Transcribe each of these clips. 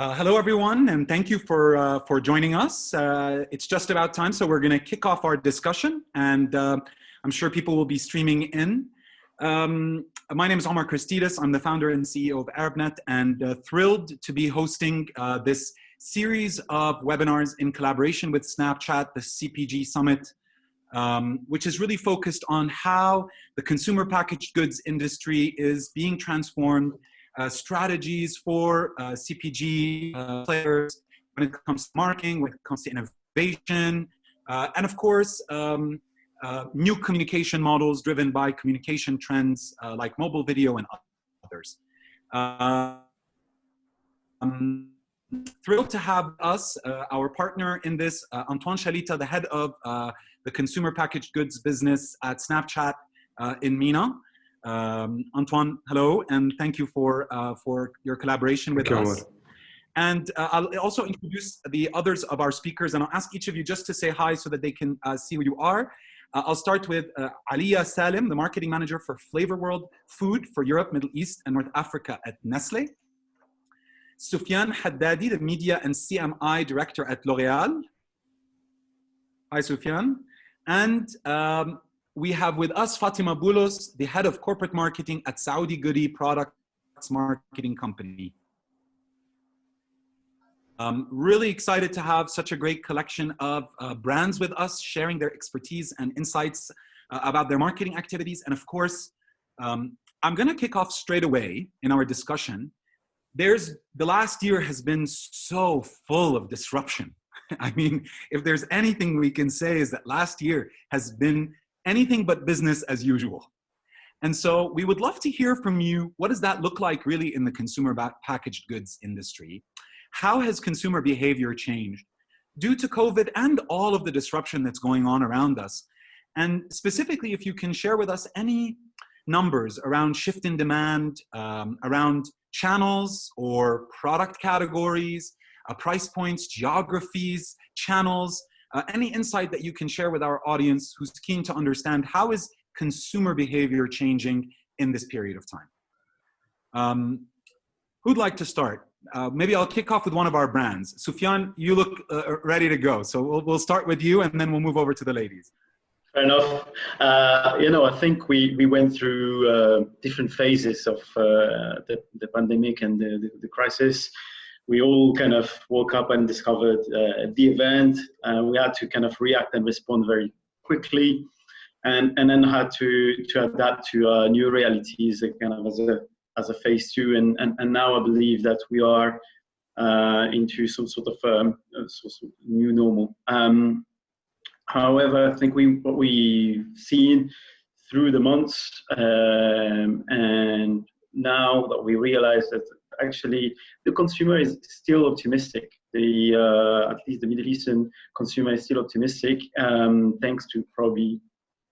Hello, everyone, and thank you for joining us. It's just about time, so we're going to kick off our discussion, and I'm sure people will be streaming in. My name is Omar Christidis. I'm the founder and CEO of Arabnet, and thrilled to be hosting this series of webinars in collaboration with Snapchat, the CPG Summit, which is really focused on how the consumer packaged goods industry is being transformed, strategies for CPG players when it comes to marketing, when it comes to innovation, and of course, new communication models driven by communication trends like mobile video and others. Thrilled to have us, our partner in this, Antoine Challita, the head of the consumer packaged goods business at Snapchat in MENA. Antoine, hello, and thank you for your collaboration with us. And I'll also introduce the others of our speakers, and I'll ask each of you just to say hi so that they can see who you are. I'll start with Aleia Salem, the marketing manager for Flavor World Food for Europe, Middle East, and North Africa at Nestlé. Sofiane Haddadi, the media and CMI director at L'Oréal. Hi, Sofiane. And we have with us Fatemah Bolos, the head of corporate marketing at Saudi Goody Products Marketing Company. Really excited to have such a great collection of brands with us, sharing their expertise and insights about their marketing activities. And of course, I'm going to kick off straight away in our discussion. The last year has been so full of disruption. I mean, if there's anything we can say is that last year has been anything but business as usual. And so we would love to hear from you. What does that look like really in the consumer packaged goods industry? How has consumer behavior changed due to COVID and all of the disruption that's going on around us? And specifically, if you can share with us any numbers around shift in demand, around channels or product categories, price points, geographies, channels, any insight that you can share with our audience who's keen to understand how is consumer behavior changing in this period of time. Who'd like to start? Maybe I'll kick off with one of our brands. Sofiane, you look ready to go. So we'll start with you and then we'll move over to the ladies. Fair enough. I think we went through different phases of the pandemic and the crisis. We all kind of woke up and discovered the event. We had to kind of react and respond very quickly, and then had to adapt to new realities, kind of as a phase two. And now I believe that we are into some sort of new normal. However, I think what we've seen through the months, and now that we realize that actually the consumer is still optimistic. At least the Middle Eastern consumer is still optimistic, thanks to probably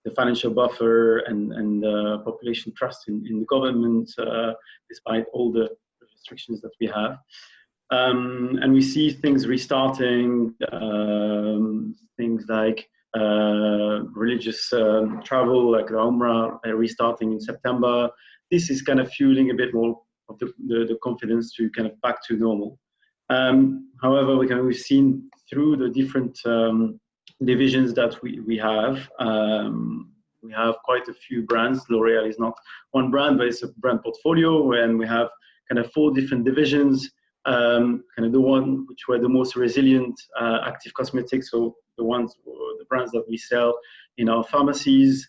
the financial buffer and population trust in the government, despite all the restrictions that we have. And we see things restarting, things like religious travel, like the Omar restarting in September. This is kind of fueling a bit more of the confidence to kind of back to normal. However, we've seen through the different divisions that we have quite a few brands. L'Oréal is not one brand, but it's a brand portfolio, and we have kind of 4 different divisions. Kind of the one which were the most resilient, active cosmetics, so the brands that we sell in our pharmacies.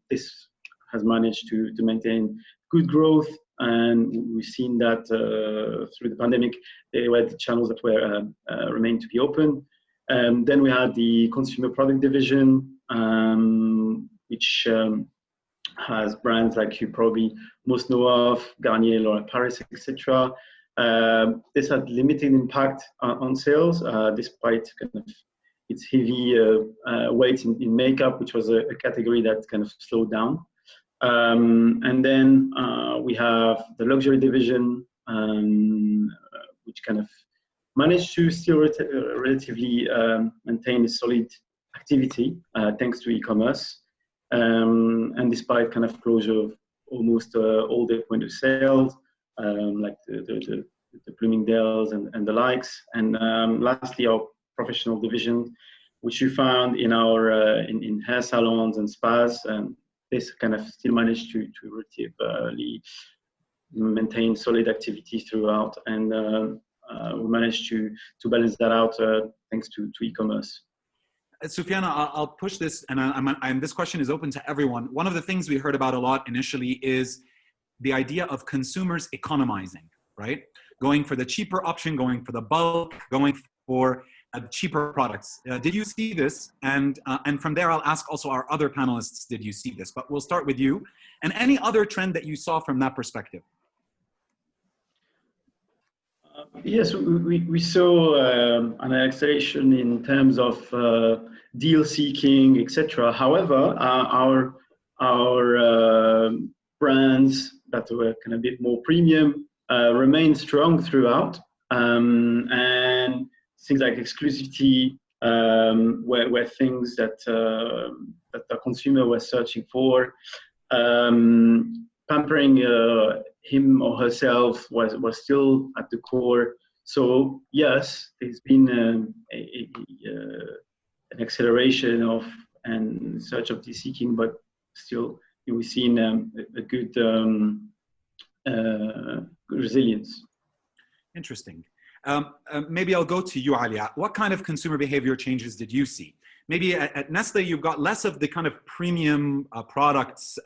This has managed to maintain good growth, and we've seen that through the pandemic, they were the channels that were remained to be open. Then we had the consumer product division, which has brands like you probably most know of, Garnier, L'Oréal Paris, etc. This had limited impact on sales, despite kind of its heavy weight in makeup, which was a category that kind of slowed down. And then we have the luxury division, which kind of managed to still relatively maintain a solid activity thanks to e-commerce, and despite kind of closure of almost all the point of sale, like the the Bloomingdale's and the likes. And lastly, our professional division, which you found in our in hair salons and spas, and this kind of still managed to relatively maintain solid activity throughout, and we managed to balance that out thanks to e-commerce. Sofiane, I'll push this, and this question is open to everyone. One of the things we heard about a lot initially is the idea of consumers economizing, right? Going for the cheaper option, going for the bulk, going for cheaper products. Did you see this? And from there, I'll ask also our other panelists, did you see this? But we'll start with you. And any other trend that you saw from that perspective? Yes, we saw an acceleration in terms of deal seeking, etc. However, our brands that were kind of a bit more premium remained strong throughout, and things like exclusivity were things that the consumer was searching for. Pampering him or herself was still at the core. So yes, there's been an acceleration of and search of the seeking, but still we've seen a good resilience. Interesting. Maybe I'll go to you, Aleia. What kind of consumer behavior changes did you see? Maybe at Nestlé, you've got less of the kind of premium products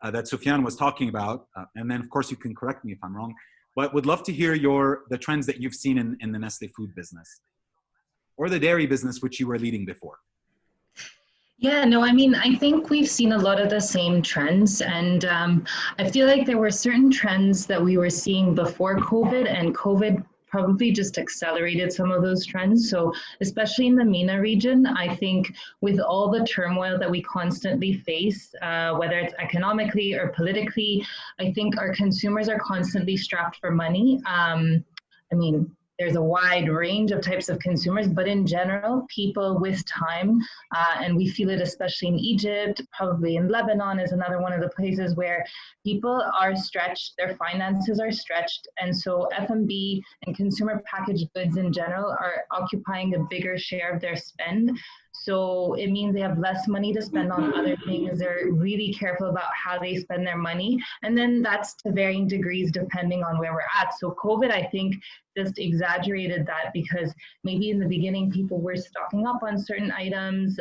that Sofiane was talking about. And then, of course, you can correct me if I'm wrong. But would love to hear the trends that you've seen in the Nestlé food business or the dairy business, which you were leading before. Yeah, no, I mean, I think we've seen a lot of the same trends, and I feel like there were certain trends that we were seeing before COVID, and COVID probably just accelerated some of those trends. So especially in the MENA region, I think with all the turmoil that we constantly face, whether it's economically or politically, I think our consumers are constantly strapped for money. I mean, there's a wide range of types of consumers, but in general, people with time, and we feel it especially in Egypt, probably in Lebanon is another one of the places where people are stretched, their finances are stretched, and so F&B and consumer packaged goods in general are occupying a bigger share of their spend. So it means they have less money to spend on other things. They're really careful about how they spend their money. And then that's to varying degrees depending on where we're at. So COVID, I think, just exaggerated that, because maybe in the beginning people were stocking up on certain items,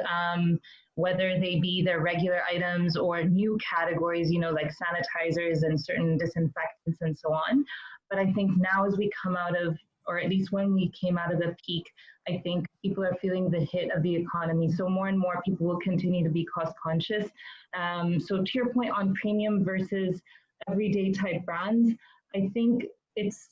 whether they be their regular items or new categories, you know, like sanitizers and certain disinfectants and so on. But I think now as we come out of, or at least when we came out of the peak, I think people are feeling the hit of the economy. So more and more people will continue to be cost conscious. So to your point on premium versus everyday type brands, I think it's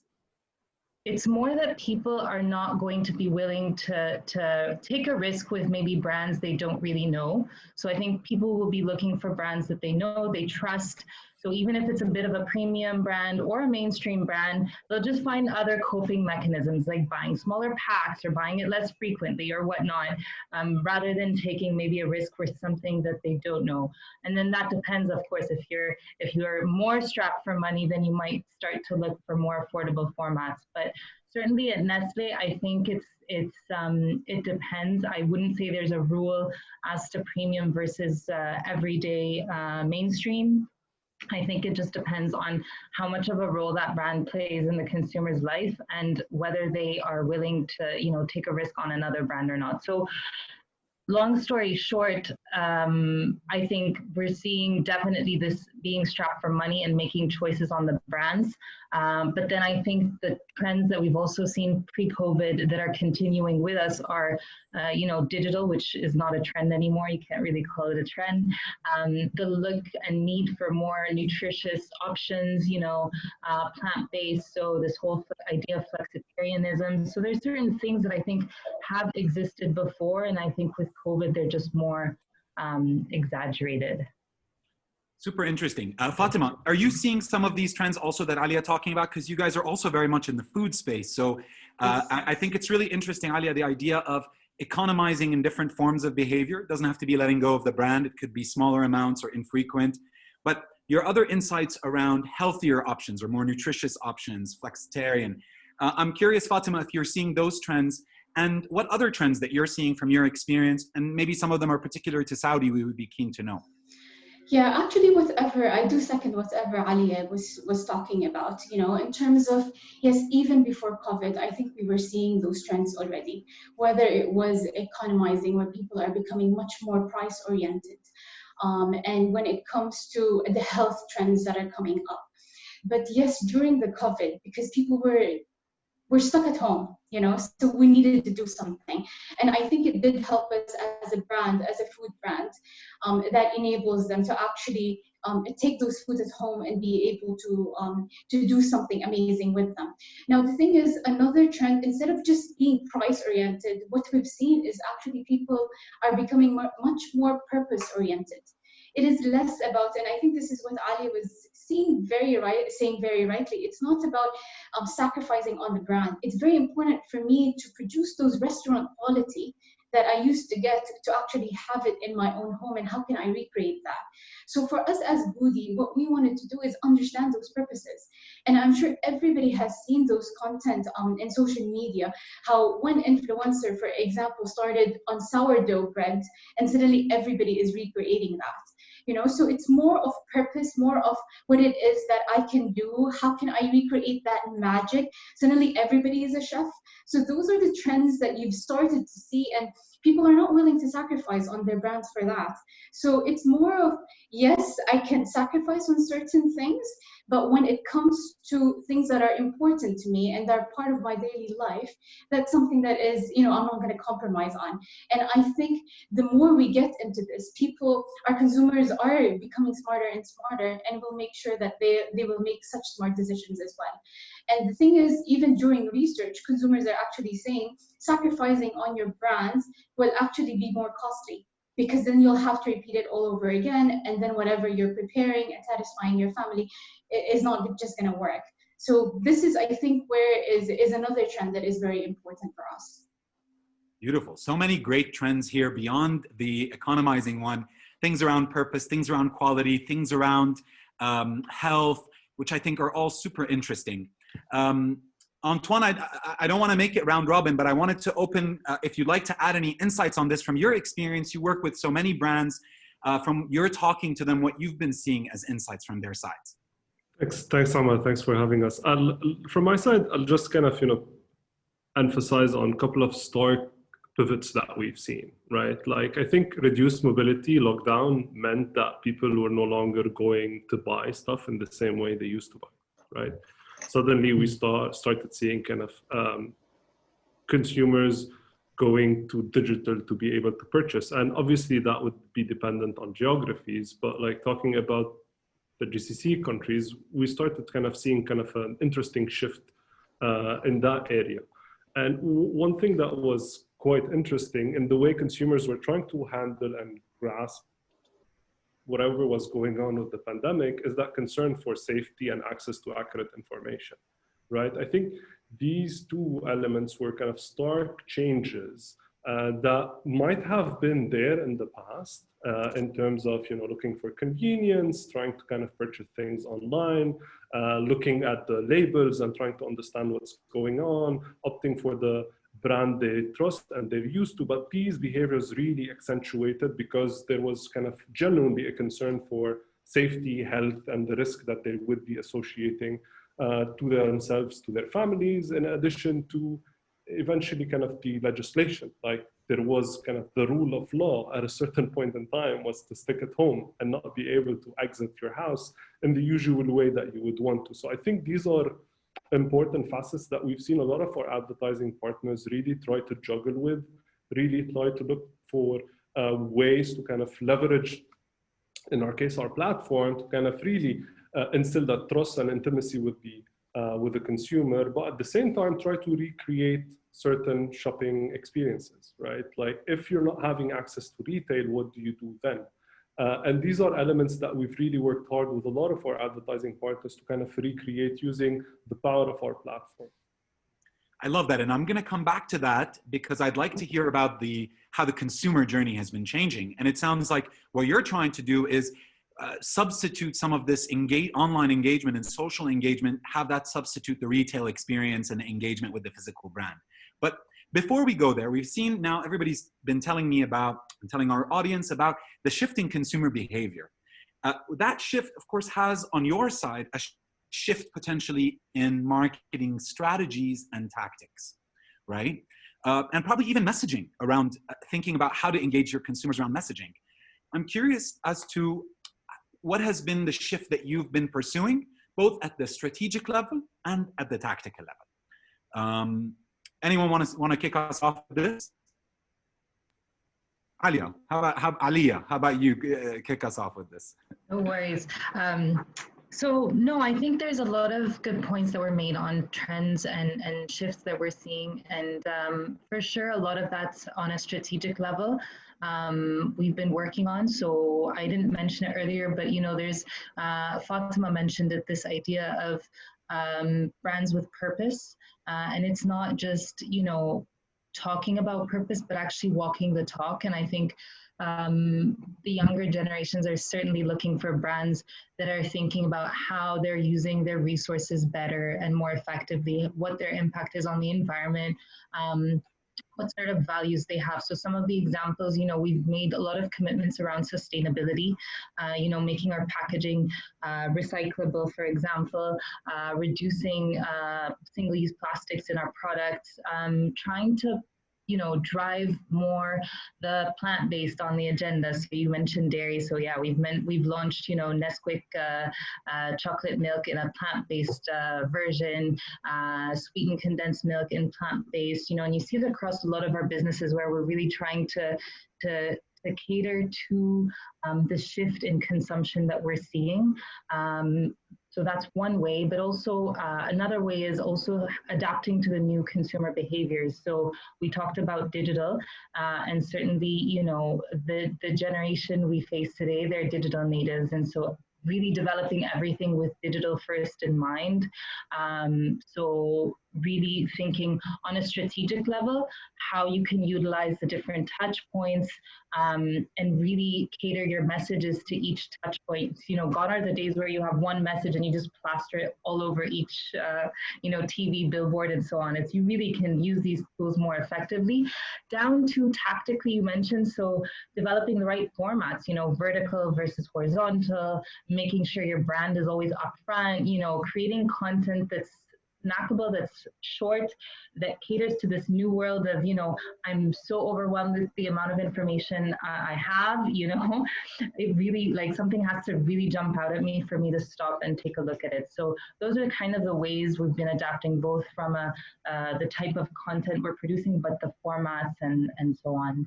more that people are not going to be willing to take a risk with maybe brands they don't really know. So I think people will be looking for brands that they know, they trust. So even if it's a bit of a premium brand or a mainstream brand, they'll just find other coping mechanisms like buying smaller packs or buying it less frequently or whatnot, rather than taking maybe a risk for something that they don't know. And then that depends, of course, if you're more strapped for money, then you might start to look for more affordable formats. But certainly at Nestlé, I think it depends. I wouldn't say there's a rule as to premium versus everyday mainstream. I think it just depends on how much of a role that brand plays in the consumer's life and whether they are willing to, you know, take a risk on another brand or not. So long story short, I think we're seeing definitely this being strapped for money and making choices on the brands. But then I think the trends that we've also seen pre-COVID that are continuing with us are, you know, digital, which is not a trend anymore. You can't really call it a trend. The look and need for more nutritious options, you know, plant-based. So this whole idea of flexitarianism. So there's certain things that I think have existed before, and I think with COVID, they're just more exaggerated. Super interesting. Fatemah, are you seeing some of these trends also that Aleia talking about? Because you guys are also very much in the food space. So I think it's really interesting, Aleia, the idea of economizing in different forms of behavior. It doesn't have to be letting go of the brand. It could be smaller amounts or infrequent. But your other insights around healthier options or more nutritious options, flexitarian. I'm curious, Fatemah, if you're seeing those trends and what other trends that you're seeing from your experience, and maybe some of them are particular to Saudi, we would be keen to know. Yeah, actually, whatever I do second whatever Aleia was talking about. You know, in terms of, yes, even before COVID, I think we were seeing those trends already. Whether it was economizing, where people are becoming much more price oriented, and when it comes to the health trends that are coming up. But yes, during the COVID, because people were stuck at home, you know, so we needed to do something. And I think it did help us as a brand, as a food brand, that enables them to actually take those foods at home and be able to do something amazing with them. Now, the thing is, another trend, instead of just being price oriented, what we've seen is actually people are becoming much more purpose oriented. It is less about, and I think this is what Ali was saying very rightly, it's not about sacrificing on the brand. It's very important for me to produce those restaurant quality that I used to get, to actually have it in my own home, and how can I recreate that? So for us as Goody, what we wanted to do is understand those purposes. And I'm sure everybody has seen those content in social media, how one influencer, for example, started on sourdough bread, and suddenly everybody is recreating that. You know, so it's more of purpose, more of what it is that I can do. How can I recreate that magic? Suddenly everybody is a chef. So those are the trends that you've started to see, and people are not willing to sacrifice on their brands for that. So it's more of, yes, I can sacrifice on certain things, but when it comes to things that are important to me and are part of my daily life, that's something that is, you know, I'm not going to compromise on. And I think the more we get into this, our consumers are becoming smarter and smarter, and will make sure that they will make such smart decisions as well. And the thing is, even during research, consumers are actually saying sacrificing on your brands will actually be more costly, because then you'll have to repeat it all over again, and then whatever you're preparing and satisfying your family is not just going to work. So this is, I think, where is another trend that is very important for us. Beautiful. So many great trends here beyond the economizing one. Things around purpose, things around quality, things around health, which I think are all super interesting. Antoine, I don't want to make it round robin, but I wanted to open, if you'd like to add any insights on this from your experience. You work with so many brands, from your talking to them, what you've been seeing as insights from their sides. Thanks, Omar. Thanks for having us. From my side, I'll just kind of, emphasize on a couple of stark pivots that we've seen, right? Like, I think reduced mobility, lockdown, meant that people were no longer going to buy stuff in the same way they used to buy, right? Suddenly we started seeing kind of consumers going to digital to be able to purchase. And obviously that would be dependent on geographies, but like talking about the GCC countries, we started kind of seeing kind of an interesting shift in that area. And one thing that was quite interesting in the way consumers were trying to handle and grasp whatever was going on with the pandemic is that concern for safety and access to accurate information, right? I think these two elements were kind of stark changes that might have been there in the past in terms of, looking for convenience, trying to kind of purchase things online, looking at the labels and trying to understand what's going on, opting for the brand they trust and they're used to. But these behaviors really accentuated because there was kind of genuinely a concern for safety, health, and the risk that they would be associating to themselves, to their families, in addition to eventually kind of the legislation. Like, there was kind of the rule of law at a certain point in time was to stick at home and not be able to exit your house in the usual way that you would want to. So I think these are important facets that we've seen a lot of our advertising partners really try to juggle with, really try to look for ways to kind of leverage, in our case, our platform, to kind of really instill that trust and intimacy with the consumer, but at the same time try to recreate certain shopping experiences, right? Like, if you're not having access to retail, what do you do then? And these are elements that we've really worked hard with a lot of our advertising partners to kind of recreate using the power of our platform. I love that. And I'm going to come back to that because I'd like to hear about how the consumer journey has been changing. And it sounds like what you're trying to do is substitute some of this online engagement and social engagement, have that substitute the retail experience and engagement with the physical brand. But before we go there, we've seen now everybody's been telling me about, and telling our audience about the shifting consumer behavior. That shift, of course, has on your side a shift potentially in marketing strategies and tactics, right? And probably even messaging around thinking about how to engage your consumers around messaging. I'm curious as to what has been the shift that you've been pursuing, both at the strategic level and at the tactical level. Anyone want to kick us off with this? Aleia, how about you kick us off with this? No worries. So no, I think there's a lot of good points that were made on trends and shifts that we're seeing. And for sure, a lot of that's on a strategic level. We've been working on, so I didn't mention it earlier, but you know, there's, Fatemah mentioned it, this idea of brands with purpose. And it's not just, you know, talking about purpose, but actually walking the talk. And I think the younger generations are certainly looking for brands that are thinking about how they're using their resources better and more effectively, what their impact is on the environment, what sort of values they have. So some of the examples, you know, we've made a lot of commitments around sustainability, you know, making our packaging recyclable, for example, reducing single-use plastics in our products, trying to, you know, drive more the plant-based on the agenda. So you mentioned dairy. So yeah, we've launched, you know, Nesquik chocolate milk in a plant-based version, sweetened condensed milk in plant-based, you know, and you see it across a lot of our businesses where we're really trying to cater to the shift in consumption that we're seeing. So that's one way, but also another way is also adapting to the new consumer behaviors. So we talked about digital, and certainly, you know, the generation we face today, they're digital natives. And so really developing everything with digital first in mind. So really thinking on a strategic level, how you can utilize the different touch points and really cater your messages to each touch point. You know, gone are the days where you have one message and you just plaster it all over each, you know, TV, billboard, and so on. It's, you really can use these tools more effectively. Down to tactically, you mentioned, so developing the right formats, you know, vertical versus horizontal, making sure your brand is always upfront, you know, creating content that's snackable, that's short, that caters to this new world of, you know, I'm so overwhelmed with the amount of information I have, you know, it really, like, something has to really jump out at me for me to stop and take a look at it. So those are kind of the ways we've been adapting, both from the type of content we're producing, but the formats and so on.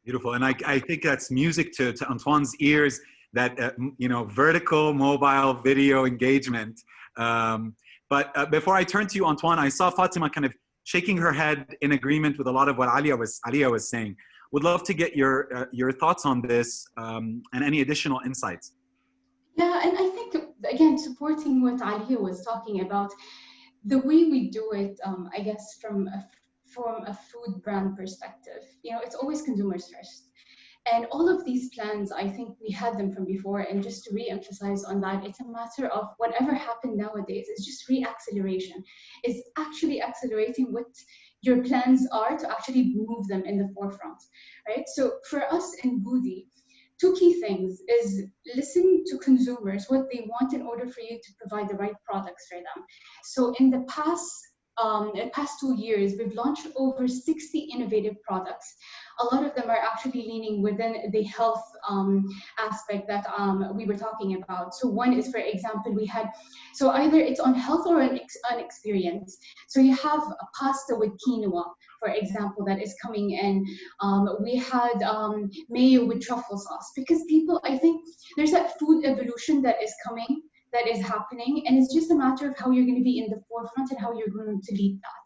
Beautiful. And I think that's music to Antoine's ears, that, you know, vertical mobile video engagement. But before I turn to you, Antoine, I saw Fatemah kind of shaking her head in agreement with a lot of what Aleia was saying. Would love to get your thoughts on this and any additional insights. Yeah, and I think, again, supporting what Aleia was talking about, the way we do it, I guess, from a food brand perspective, you know, it's always consumers first. And all of these plans, I think we had them from before. And just to re-emphasize on that, it's a matter of whatever happened nowadays is just re-acceleration. It's actually accelerating what your plans are to actually move them in the forefront, right? So for us in Goody, two key things is listen to consumers, what they want in order for you to provide the right products for them. So in the past 2 years, we've launched over 60 innovative products. A lot of them are actually leaning within the health aspect that we were talking about. So one is, for example, we had, so either it's on health or an experience. So you have a pasta with quinoa, for example, that is coming in. We had mayo with truffle sauce, because people, I think there's that food evolution that is coming, that is happening, and it's just a matter of how you're going to be in the forefront and how you're going to lead that.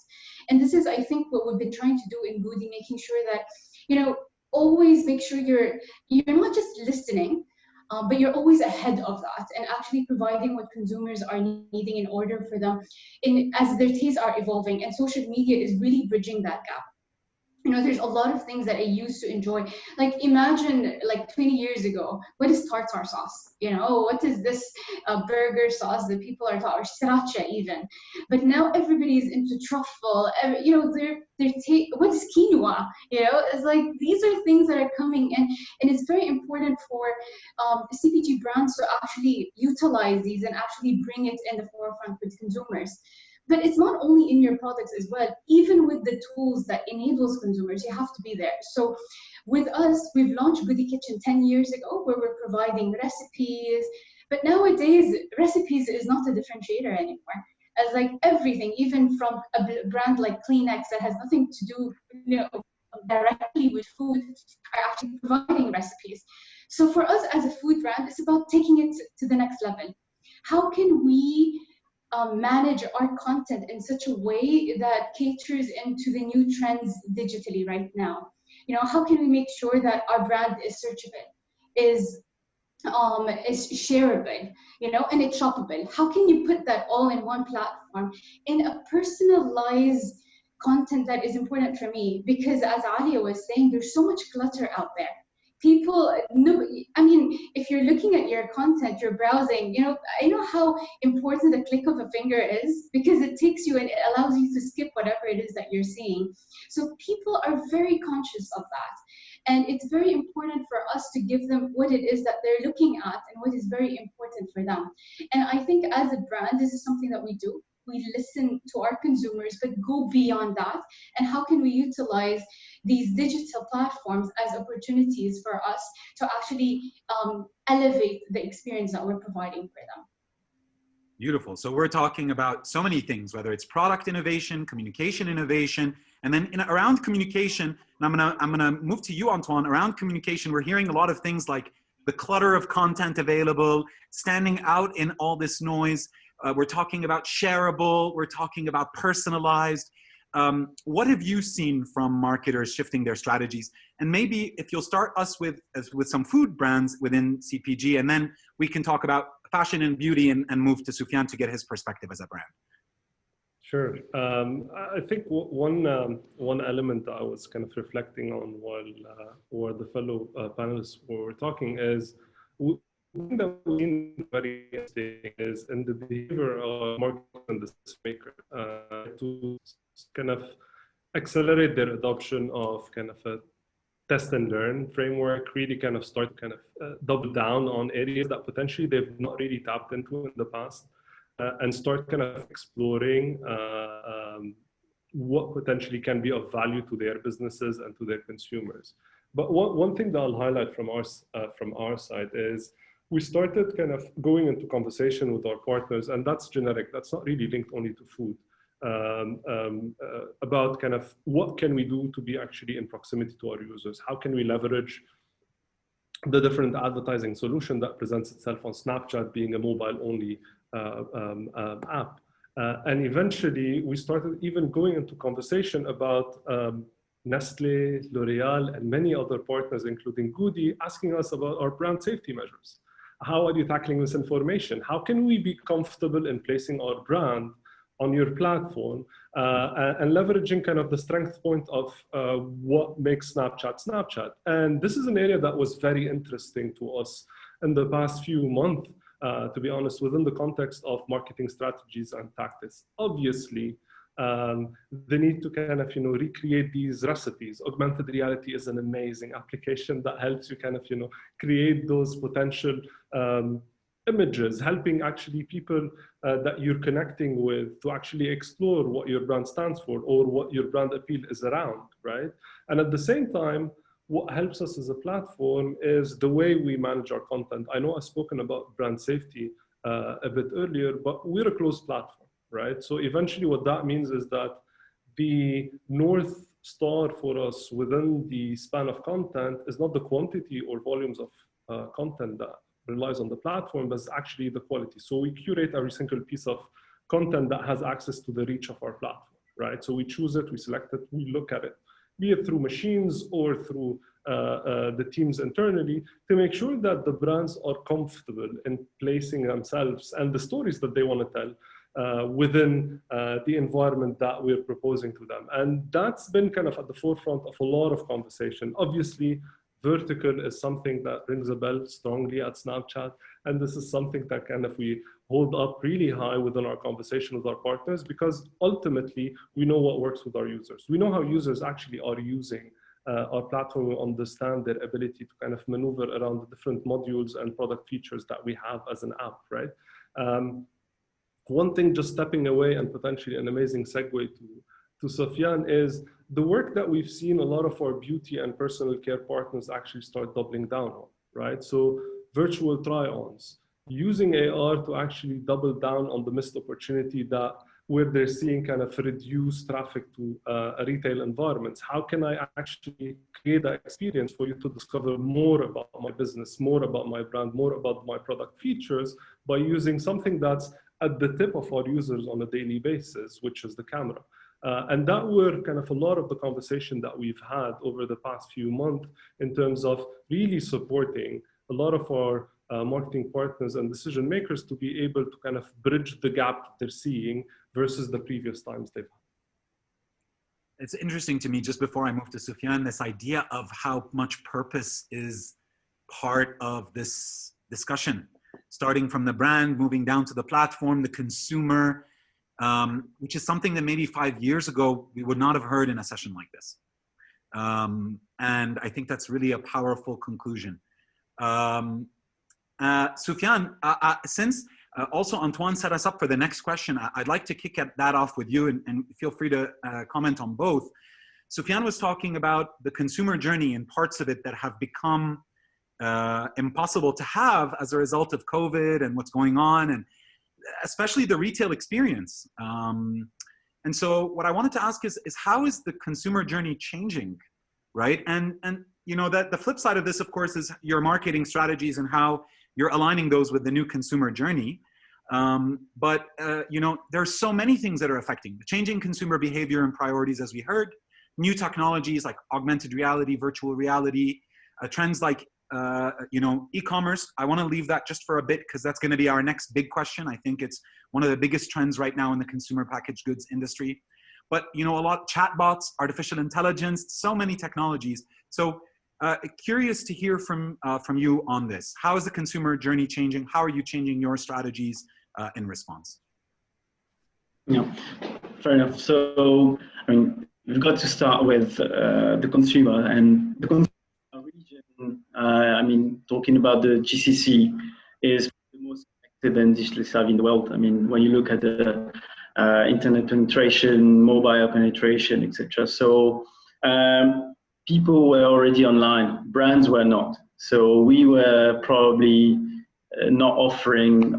And this is, I think, what we've been trying to do in Goody, making sure that, you know, always make sure you're not just listening, but you're always ahead of that and actually providing what consumers are needing in order for them, as their tastes are evolving. And social media is really bridging that gap. You know, there's a lot of things that I used to enjoy. Like imagine like 20 years ago, what is tartar sauce? You know, what is this burger sauce that people are talking, or sriracha even? But now everybody's into truffle. You know, what is quinoa? You know, it's like these are things that are coming in, and it's very important for CPG brands to actually utilize these and actually bring it in the forefront with consumers. But it's not only in your products as well. Even with the tools that enables consumers, you have to be there. So with us, we've launched Goody Kitchen 10 years ago, where we're providing recipes. But nowadays, recipes is not a differentiator anymore. As like everything, even from a brand like Kleenex that has nothing to do, you know, directly with food, are actually providing recipes. So for us as a food brand, it's about taking it to the next level. How can we manage our content in such a way that caters into the new trends digitally right now? You know, how can we make sure that our brand is searchable, is shareable, you know, and it's shoppable? How can you put that all in one platform in a personalized content that is important for me? Because as Aleia was saying, there's so much clutter out there. People, no, I mean, if you're looking at your content, you're browsing, you know, I know how important the click of a finger is, because it takes you and it allows you to skip whatever it is that you're seeing. So people are very conscious of that. And it's very important for us to give them what it is that they're looking at and what is very important for them. And I think as a brand, this is something that we do. We listen to our consumers, but go beyond that. And how can we utilize these digital platforms as opportunities for us to actually elevate the experience that we're providing for them? Beautiful. So we're talking about so many things, whether it's product innovation, communication innovation, and then around communication, and I'm gonna move to you, Antoine. Around communication, we're hearing a lot of things like the clutter of content available, standing out in all this noise. We're talking about shareable, we're talking about personalized. What have you seen from marketers shifting their strategies? And maybe if you'll start us with some food brands within CPG, and then we can talk about fashion and beauty and move to Sofiane to get his perspective as a brand. Sure. I think one element that I was kind of reflecting on while the fellow panelists were talking is one that we've seen very interesting is in the behavior of marketers and decision makers to kind of accelerate their adoption of kind of a test and learn framework, really kind of start kind of double down on areas that potentially they've not really tapped into in the past, and start kind of exploring what potentially can be of value to their businesses and to their consumers. But one thing that I'll highlight from our side is we started kind of going into conversation with our partners, and that's generic, that's not really linked only to food, about kind of what can we do to be actually in proximity to our users? How can we leverage the different advertising solution that presents itself on Snapchat being a mobile-only app? And eventually we started even going into conversation about Nestlé, L'Oreal, and many other partners, including Goody, asking us about our brand safety measures. How are you tackling misinformation? How can we be comfortable in placing our brand on your platform and leveraging kind of the strength point of what makes Snapchat? And this is an area that was very interesting to us in the past few months, to be honest, within the context of marketing strategies and tactics. Obviously, they need to kind of, recreate these recipes. Augmented reality is an amazing application that helps you kind of, create those potential images, helping actually people that you're connecting with to actually explore what your brand stands for or what your brand appeal is around, right? And at the same time, what helps us as a platform is the way we manage our content. I know I've spoken about brand safety a bit earlier, but we're a closed platform, right? So eventually what that means is that the North Star for us within the span of content is not the quantity or volumes of content that relies on the platform, but it's actually the quality. So we curate every single piece of content that has access to the reach of our platform, right? So we choose it, we select it, we look at it, be it through machines or through the teams internally, to make sure that the brands are comfortable in placing themselves and the stories that they want to tell within the environment that we're proposing to them. And that's been kind of at the forefront of a lot of conversation. Obviously, vertical is something that rings a bell strongly at Snapchat. And this is something that kind of we hold up really high within our conversation with our partners, because ultimately we know what works with our users. We know how users actually are using our platform. We understand their ability to kind of maneuver around the different modules and product features that we have as an app, right? One thing, just stepping away and potentially an amazing segue to Sofiane, is the work that we've seen a lot of our beauty and personal care partners actually start doubling down on, right? So virtual try-ons, using AR to actually double down on the missed opportunity that where they're seeing kind of reduced traffic to retail environments. How can I actually create that experience for you to discover more about my business, more about my brand, more about my product features by using something that's at the tip of our users on a daily basis, which is the camera. And that were kind of a lot of the conversation that we've had over the past few months in terms of really supporting a lot of our marketing partners and decision makers to be able to kind of bridge the gap that they're seeing versus the previous times they've had. It's interesting to me, just before I move to Sofiane, this idea of how much purpose is part of this discussion, starting from the brand, moving down to the platform, the consumer, which is something that maybe 5 years ago we would not have heard in a session like this. And I think that's really a powerful conclusion. Sofiane, since also Antoine set us up for the next question, I'd like to kick that off with you, and feel free to comment on both. Sofiane was talking about the consumer journey and parts of it that have become impossible to have as a result of COVID and what's going on, and especially the retail experience. And so what I wanted to ask is how is the consumer journey changing, right? And you know, that the flip side of this, of course, is your marketing strategies and how you're aligning those with the new consumer journey. But you know, there's so many things that are affecting the changing consumer behavior and priorities, as we heard, new technologies like augmented reality, virtual reality, trends like you know, e-commerce. I want to leave that just for a bit because that's going to be our next big question. I think it's one of the biggest trends right now in the consumer packaged goods industry. But you know, a lot chatbots, artificial intelligence, so many technologies. So curious to hear from you on this. How is the consumer journey changing? How are you changing your strategies in response? Yeah, fair enough. So I mean, we've got to start with the consumer, and the consumer region. I mean, talking about the GCC is the most connected and digitally savvy in the world. I mean, when you look at the internet penetration, mobile penetration, etc. So people were already online, brands were not. So we were probably not offering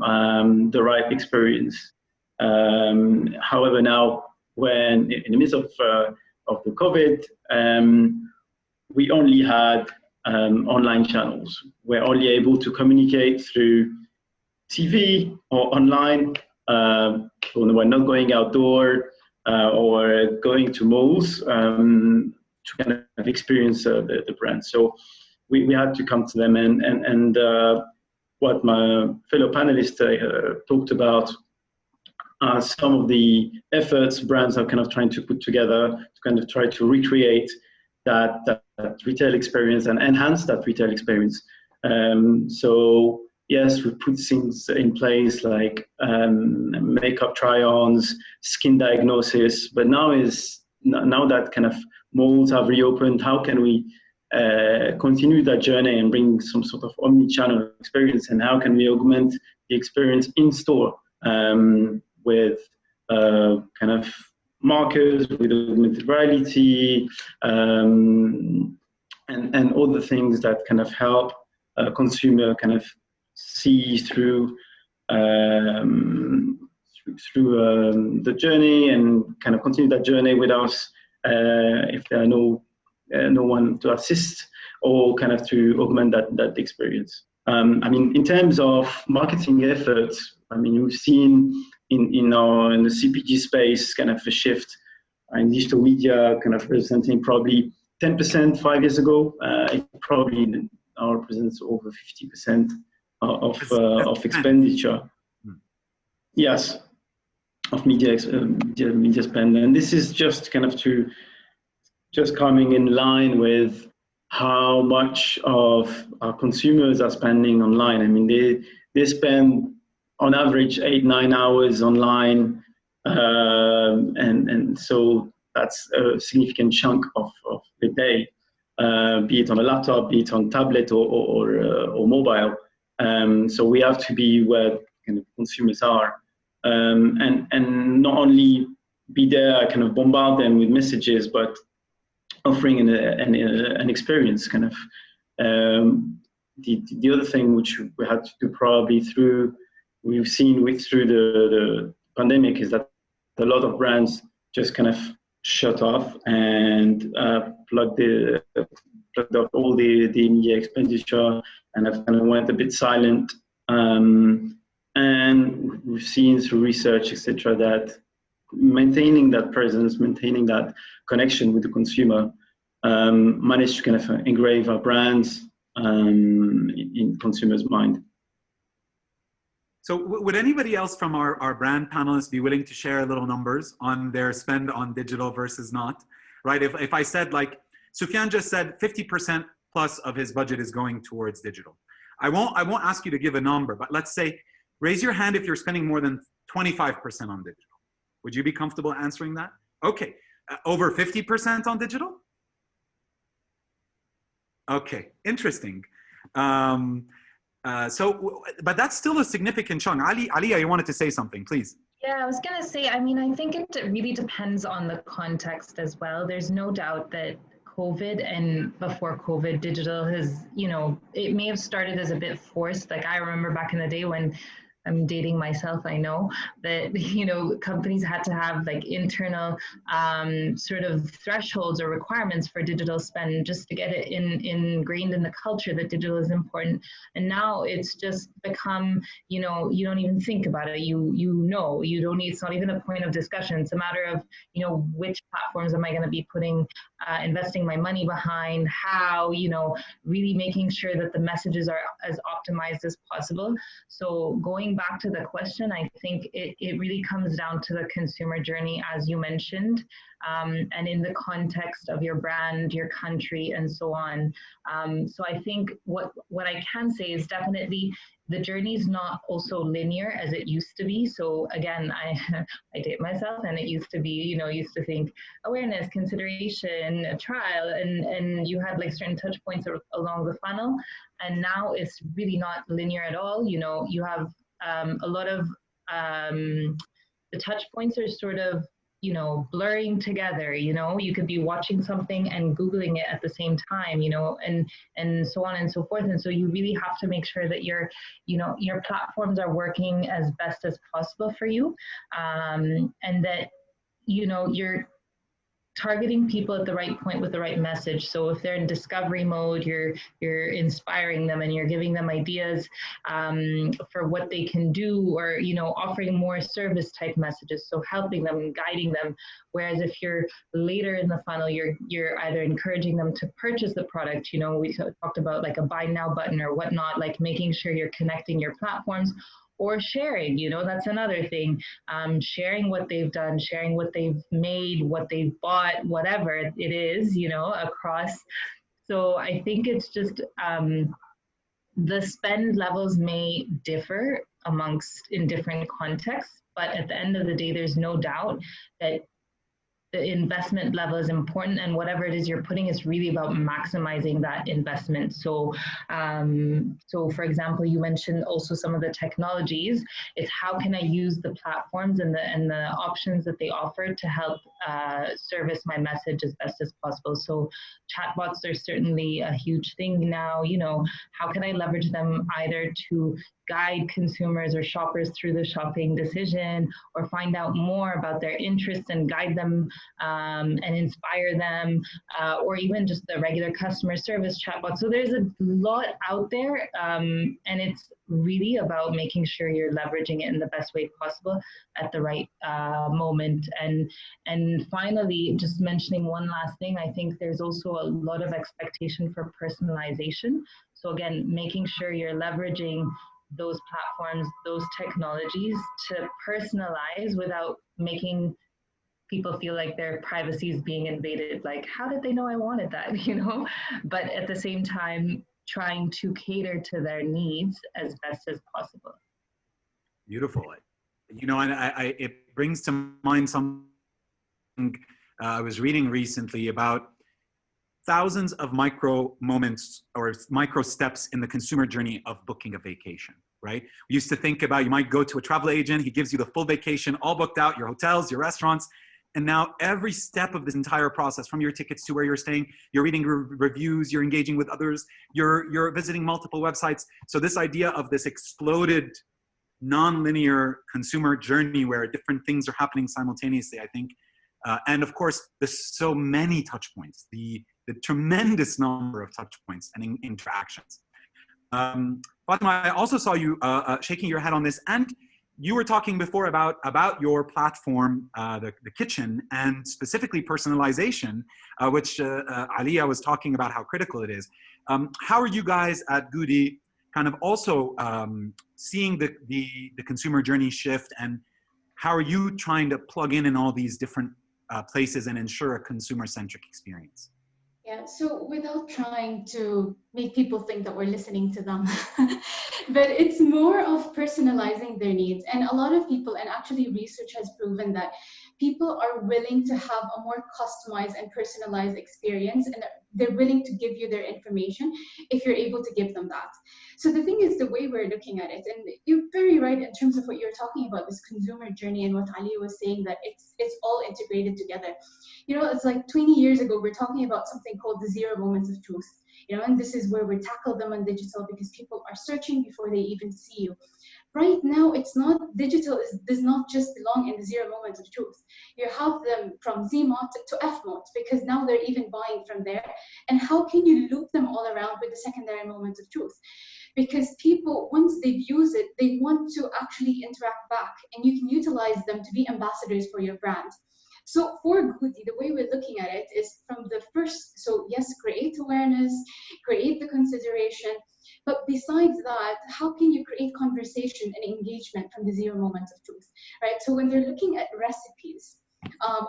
the right experience. However, now when in the midst of the COVID, we only had online channels. We're only able to communicate through TV or online. We're not going outdoor or going to malls to kind of experience the brand. So we had to come to them, and what my fellow panelists talked about are some of the efforts brands are kind of trying to put together to kind of try to recreate that retail experience and enhance that retail experience. So yes, we put things in place like makeup try-ons, skin diagnosis, but now that kind of malls have reopened, how can we continue that journey and bring some sort of omni-channel experience, and how can we augment the experience in store with kind of markers, with augmented reality, and all the things that kind of help a consumer kind of see through the journey and kind of continue that journey with us if there are no one to assist, or kind of to augment that experience. I mean, in terms of marketing efforts, I mean, we've seen in the CPG space kind of a shift in digital media, kind of representing probably 10% 5 years ago. It probably now represents over 50% of expenditure. Yes. media spend, and this is just kind of just coming in line with how much of our consumers are spending online. I mean, they spend on average 8-9 hours online, and so that's a significant chunk of the day, be it on a laptop, be it on tablet or mobile. So we have to be where kind of consumers are, and not only be there, kind of bombard them with messages, but offering an experience. Kind of the other thing which we had to do probably we've seen through the pandemic is that a lot of brands just kind of shut off and plugged off all the media expenditure and have kind of went a bit silent. And we've seen through research, etc., that maintaining that presence, maintaining that connection with the consumer, managed to kind of engrave our brands in consumers' mind. So would anybody else from our brand panelists be willing to share a little numbers on their spend on digital versus not? Right, if I said, like, Sofiane just said 50% plus of his budget is going towards digital. I won't ask you to give a number, but let's say, raise your hand if you're spending more than 25% on digital. Would you be comfortable answering that? Okay, over 50% on digital? Okay, interesting. But that's still a significant chunk. Aleia, you wanted to say something, please. Yeah, I was going to say, I mean, I think it really depends on the context as well. There's no doubt that COVID and before COVID, digital has, you know, it may have started as a bit forced. Like I remember back in the day when, I'm dating myself, I know that, you know, companies had to have like internal sort of thresholds or requirements for digital spend just to get it ingrained in the culture that digital is important. And now it's just become, you know, you don't even think about it. You know, you don't need, it's not even a point of discussion. It's a matter of, you know, which platforms am I going to be putting, investing my money behind, how, you know, really making sure that the messages are as optimized as possible. So going back to the question, I think it really comes down to the consumer journey, as you mentioned, and in the context of your brand, your country, and so on. So I think what I can say is definitely the journey is not also linear as it used to be. So again, I date myself, and it used to be, you know, used to think awareness, consideration, a trial, and you had like certain touch points along the funnel. And now it's really not linear at all. You know, you have a lot of the touch points are sort of, you know, blurring together. You know, you could be watching something and Googling it at the same time, you know, and so on and so forth. And so you really have to make sure that your platforms are working as best as possible for you, and that, you know, you're targeting people at the right point with the right message. So if they're in discovery mode, you're inspiring them and you're giving them ideas for what they can do, or, you know, offering more service type messages, so helping them and guiding them. Whereas if you're later in the funnel, you're either encouraging them to purchase the product. You know, we talked about like a buy now button or whatnot, like making sure you're connecting your platforms. Or sharing, you know, that's another thing. Sharing what they've done, sharing what they've made, what they've bought, whatever it is, you know, across. So I think it's just the spend levels may differ in different contexts, but at the end of the day, there's no doubt that the investment level is important, and whatever it is you're putting is really about maximizing that investment. So, so for example, you mentioned also some of the technologies. It's how can I use the platforms and the options that they offer to help service my message as best as possible. So chatbots are certainly a huge thing now. You know, how can I leverage them either to guide consumers or shoppers through the shopping decision, or find out more about their interests and guide them and inspire them, or even just the regular customer service chatbot. So there's a lot out there, and it's really about making sure you're leveraging it in the best way possible at the right moment. And finally, just mentioning one last thing, I think there's also a lot of expectation for personalization. So again, making sure you're leveraging those platforms, those technologies to personalize without making people feel like their privacy is being invaded. Like, how did they know I wanted that, you know? But at the same time, trying to cater to their needs as best as possible. Beautiful. You know, and it brings to mind something I was reading recently about thousands of micro moments or micro steps in the consumer journey of booking a vacation, right? We used to think about, you might go to a travel agent, he gives you the full vacation, all booked out, your hotels, your restaurants. And now every step of this entire process, from your tickets to where you're staying, you're reading reviews, you're engaging with others, you're visiting multiple websites. So this idea of this exploded non-linear consumer journey where different things are happening simultaneously, I think. And of course, there's so many touch points, the tremendous number of touch points and interactions. Fatemah, I also saw you shaking your head on this, and you were talking before about your platform, the kitchen, and specifically personalization, which Aleia was talking about how critical it is. How are you guys at Goody kind of also seeing the consumer journey shift, and how are you trying to plug in all these different places and ensure a consumer-centric experience? Yeah, so without trying to make people think that we're listening to them, but it's more of personalizing their needs. And a lot of people, and actually research has proven that people are willing to have a more customized and personalized experience, and they're willing to give you their information if you're able to give them that. So the thing is, the way we're looking at it, and you're very right in terms of what you're talking about, this consumer journey, and what Aleia was saying, that it's all integrated together. You know, it's like 20 years ago, we're talking about something called the 0 moments of truth. You know, and this is where we tackle them on digital because people are searching before they even see you. Right now, it's not digital, does not just belong in the 0 moments of truth. You have them from Z mod to F mod because now they're even buying from there. And how can you loop them all around with the secondary moments of truth? Because people, once they've used it, they want to actually interact back, and you can utilize them to be ambassadors for your brand. So for Goody, the way we're looking at it is from the first, so yes, create awareness, create the consideration, but besides that, how can you create conversation and engagement from the 0 moments of truth, right? So when they're looking at recipes,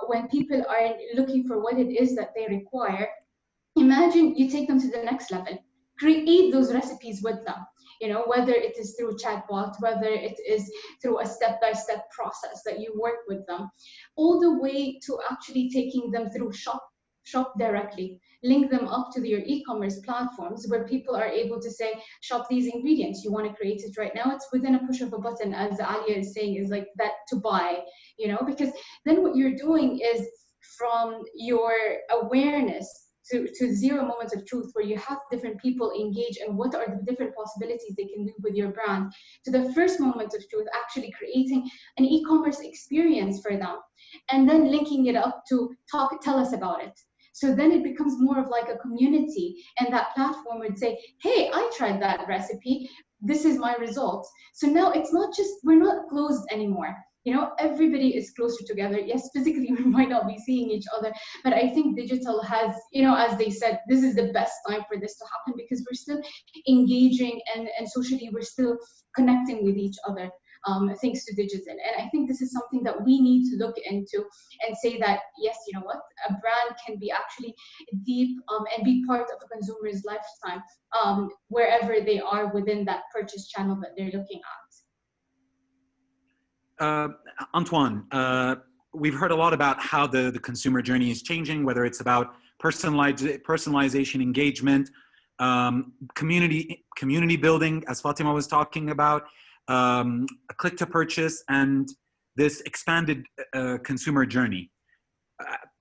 when people are looking for what it is that they require, imagine you take them to the next level. Create those recipes with them, you know, whether it is through chatbot, whether it is through a step-by-step process that you work with them, all the way to actually taking them through shop directly, link them up to your e-commerce platforms where people are able to say, shop these ingredients, you want to create it right now, it's within a push of a button, as Aleia is saying, is like that to buy, you know, because then what you're doing is from your awareness to 0 moments of truth, where you have different people engage and what are the different possibilities they can do with your brand, to the first moment of truth, actually creating an e-commerce experience for them, and then linking it up to tell us about it. So then it becomes more of like a community, and that platform would say, hey, I tried that recipe, this is my results. So now it's not just, we're not closed anymore. You know, everybody is closer together. Yes, physically we might not be seeing each other, but I think digital has, you know, as they said, this is the best time for this to happen because we're still engaging and socially we're still connecting with each other thanks to digital. And I think this is something that we need to look into and say that, yes, you know what, a brand can be actually deep and be part of a consumer's lifetime wherever they are within that purchase channel that they're looking at. Antoine, we've heard a lot about how the consumer journey is changing, whether it's about personalization, engagement, community building, as Fatemah was talking about, a click to purchase, and this expanded consumer journey.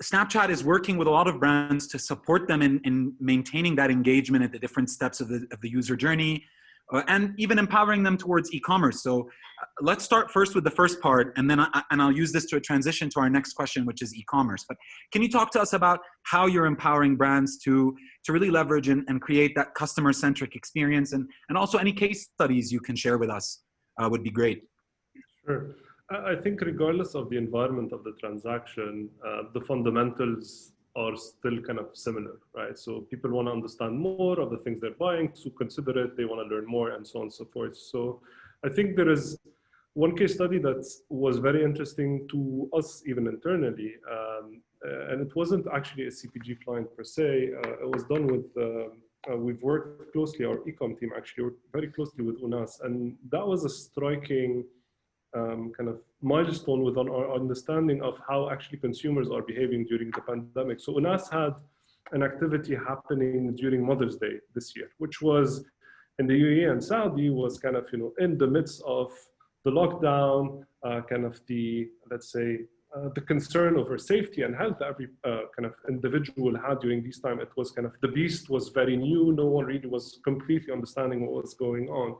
Snapchat is working with a lot of brands to support them in maintaining that engagement at the different steps of the user journey, and even empowering them towards e-commerce. So let's start first with the first part, and then I'll use this to transition to our next question, which is e-commerce. But can you talk to us about how you're empowering brands to really leverage and create that customer-centric experience, and also any case studies you can share with us would be great. Sure. I think regardless of the environment of the transaction, the fundamentals are still kind of similar, right? So people want to understand more of the things they're buying, to consider it, they want to learn more, and so on and so forth. So I think there is one case study that was very interesting to us, even internally, and it wasn't actually a CPG client per se. It was done with, we've worked closely, our e-com team actually worked very closely with UNAS, and that was a striking kind of milestone within our understanding of how actually consumers are behaving during the pandemic. So UNAS had an activity happening during Mother's Day this year, which was in the UAE and Saudi, was kind of, in the midst of the lockdown, kind of the, let's say, the concern over safety and health that every kind of individual had during this time. It was kind of, the beast was very new. No one really was completely understanding what was going on.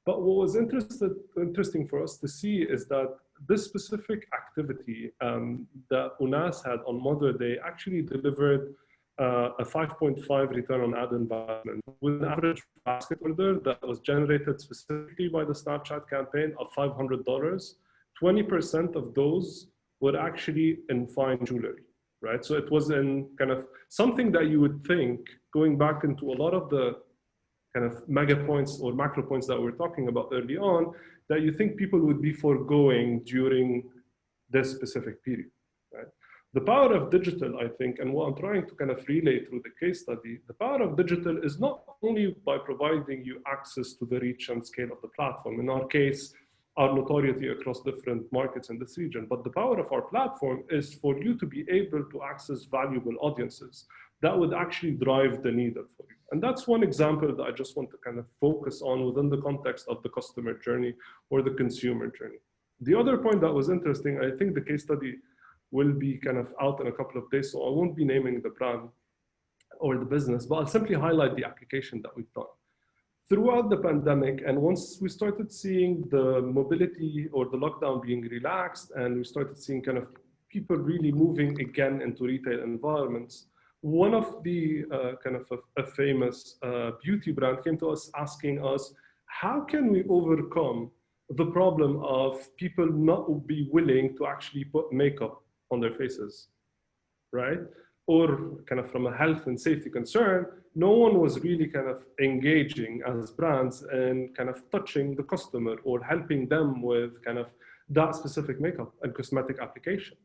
But what was interesting for us to see is that this specific activity that UNAS had on Mother Day actually delivered a 5.5 return on ad investment with an average basket order that was generated specifically by the Snapchat campaign of $500. 20% of those were actually in fine jewelry, right? So it was in kind of something that you would think, going back into a lot of the kind of mega points or macro points that we're talking about early on, that you think people would be foregoing during this specific period, right? The power of digital, I think, and what I'm trying to kind of relay through the case study, the power of digital is not only by providing you access to the reach and scale of the platform, in our case, our notoriety across different markets in this region, but the power of our platform is for you to be able to access valuable audiences that would actually drive the needle for you. And that's one example that I just want to kind of focus on within the context of the customer journey or the consumer journey. The other point that was interesting, I think the case study will be kind of out in a couple of days, so I won't be naming the brand or the business, but I'll simply highlight the application that we've done. Throughout the pandemic, and once we started seeing the mobility or the lockdown being relaxed, and we started seeing kind of people really moving again into retail environments, one of the kind of a famous beauty brand came to us asking us, how can we overcome the problem of people not be willing to actually put makeup on their faces, right? Or kind of from a health and safety concern, no one was really kind of engaging as brands and kind of touching the customer or helping them with kind of that specific makeup and cosmetic application.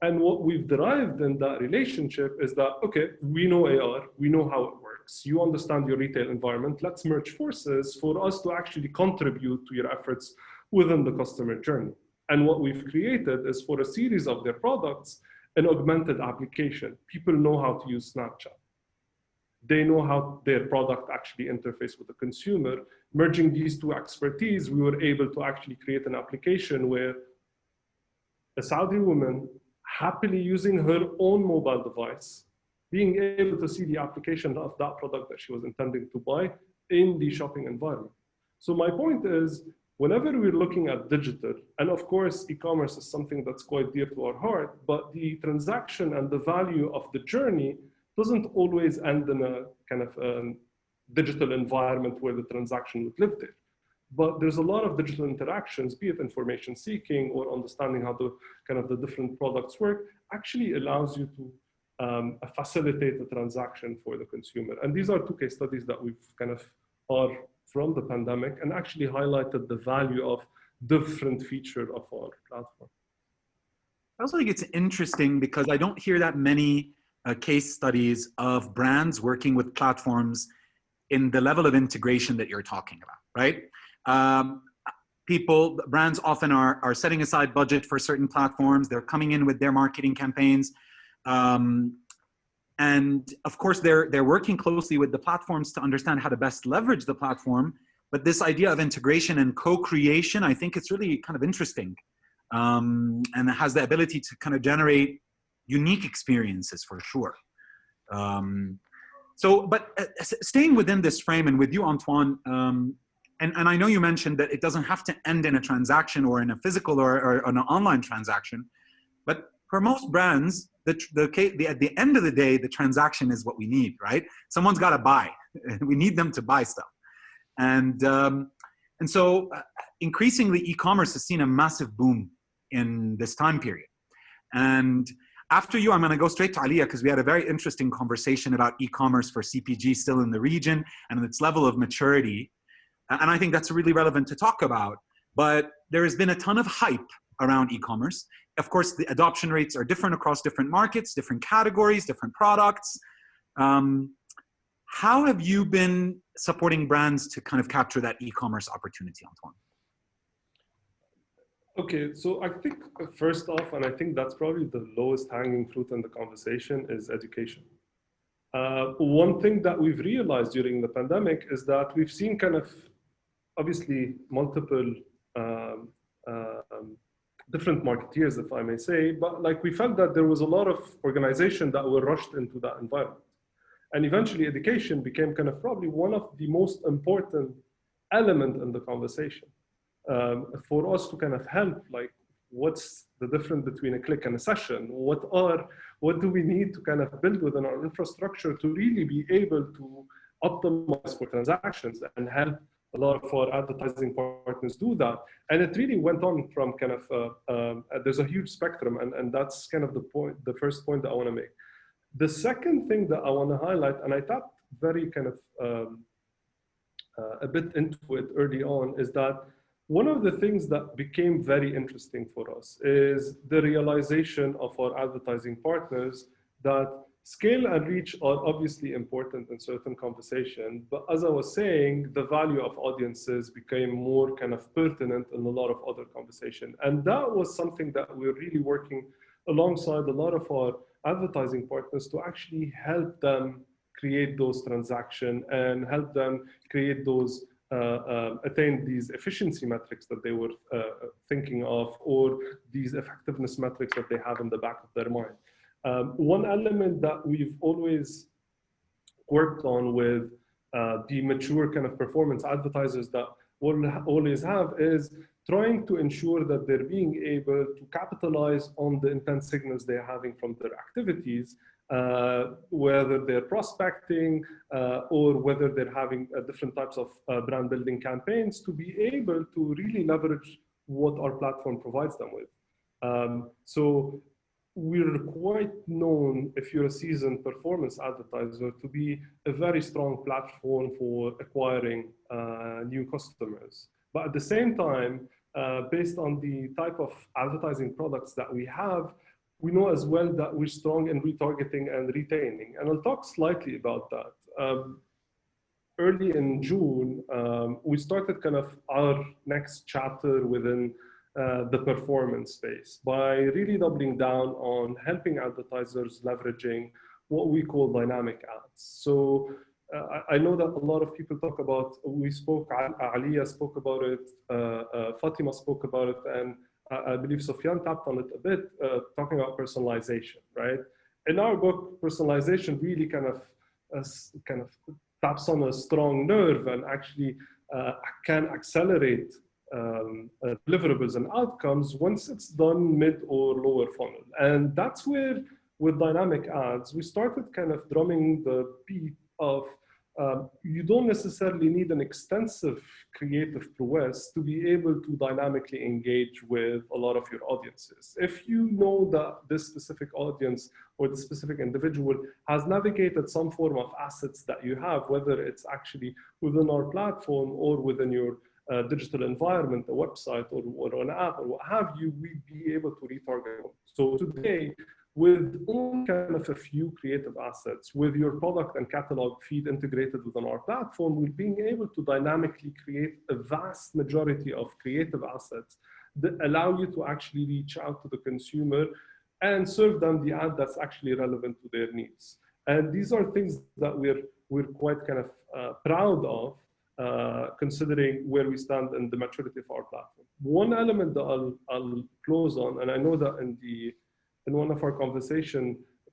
And what we've derived in that relationship is that, okay, we know AR, we know how it works. You understand your retail environment. Let's merge forces for us to actually contribute to your efforts within the customer journey. And what we've created is for a series of their products, an augmented application. People know how to use Snapchat. They know how their product actually interface with the consumer. Merging these two expertise, we were able to actually create an application where a Saudi woman happily using her own mobile device, being able to see the application of that product that she was intending to buy in the shopping environment. So my point is, whenever we're looking at digital, and of course, e-commerce is something that's quite dear to our heart, but the transaction and the value of the journey doesn't always end in a kind of digital environment where the transaction would live there. But there's a lot of digital interactions, be it information seeking or understanding how the kind of the different products work, actually allows you to facilitate the transaction for the consumer. And these are two case studies that we've kind of are from the pandemic and actually highlighted the value of different features of our platform. I also think it's interesting because I don't hear that many case studies of brands working with platforms in the level of integration that you're talking about, right? Brands often are setting aside budget for certain platforms. They're coming in with their marketing campaigns. And of course, they're working closely with the platforms to understand how to best leverage the platform. But this idea of integration and co-creation, I think it's really kind of interesting. And it has the ability to kind of generate unique experiences for sure. But staying within this frame and with you, Antoine, and I know you mentioned that it doesn't have to end in a transaction or in a physical or an online transaction, but for most brands, at the end of the day, the transaction is what we need, right? Someone's got to buy. We need them to buy stuff. And so increasingly, e-commerce has seen a massive boom in this time period. And After you, I'm going to go straight to Aleia because we had a very interesting conversation about e-commerce for CPG still in the region and its level of maturity. And I think that's really relevant to talk about. But there has been a ton of hype around e-commerce. Of course, the adoption rates are different across different markets, different categories, different products. How have you been supporting brands to kind of capture that e-commerce opportunity, Antoine? Okay, so I think first off, and I think that's probably the lowest hanging fruit in the conversation, is education. One thing that we've realized during the pandemic is that we've seen kind of obviously multiple different marketeers, if I may say, but like we felt that there was a lot of organization that were rushed into that environment. And eventually education became kind of probably one of the most important element in the conversation. For us to kind of help, like, what's the difference between a click and a session? What do we need to kind of build within our infrastructure to really be able to optimize for transactions and help a lot of our advertising partners do that? And it really went on from kind of, there's a huge spectrum, and that's kind of the first point that I want to make. The second thing that I want to highlight, and I tapped very kind of a bit into it early on, is that one of the things that became very interesting for us is the realization of our advertising partners that scale and reach are obviously important in certain conversation, but as I was saying, the value of audiences became more kind of pertinent in a lot of other conversation. And that was something that we're really working alongside a lot of our advertising partners to actually help them create those transactions and help them create those attain these efficiency metrics that they were thinking of, or these effectiveness metrics that they have in the back of their mind. One element that we've always worked on with the mature kind of performance advertisers that we'll always have is trying to ensure that they're being able to capitalize on the intent signals they're having from their activities, whether they're prospecting or whether they're having different types of brand building campaigns, to be able to really leverage what our platform provides them with. So we're quite known, if you're a seasoned performance advertiser, to be a very strong platform for acquiring new customers. But at the same time, based on the type of advertising products that we have, we know as well that we're strong in retargeting and retaining. And I'll talk slightly about that. Early in June, we started kind of our next chapter within the performance space by really doubling down on helping advertisers leveraging what we call dynamic ads. So I know that a lot of people talk about, Aleia spoke about it, Fatemah spoke about it, and I believe Sofiane tapped on it a bit, talking about personalization, right? In our book, personalization really kind of taps on a strong nerve and actually can accelerate deliverables and outcomes once it's done mid or lower funnel. And that's where, with dynamic ads, we started kind of drumming the beat of you don't necessarily need an extensive creative prowess to be able to dynamically engage with a lot of your audiences. If you know that this specific audience or the specific individual has navigated some form of assets that you have, whether it's actually within our platform or within your digital environment, a website or an app or what have you, we'd be able to retarget them. So today, with only kind of a few creative assets, with your product and catalog feed integrated within our platform, we're being able to dynamically create a vast majority of creative assets that allow you to actually reach out to the consumer and serve them the ad that's actually relevant to their needs. And these are things that we're quite kind of proud of, considering where we stand in the maturity of our platform. One element that I'll close on, and I know that in one of our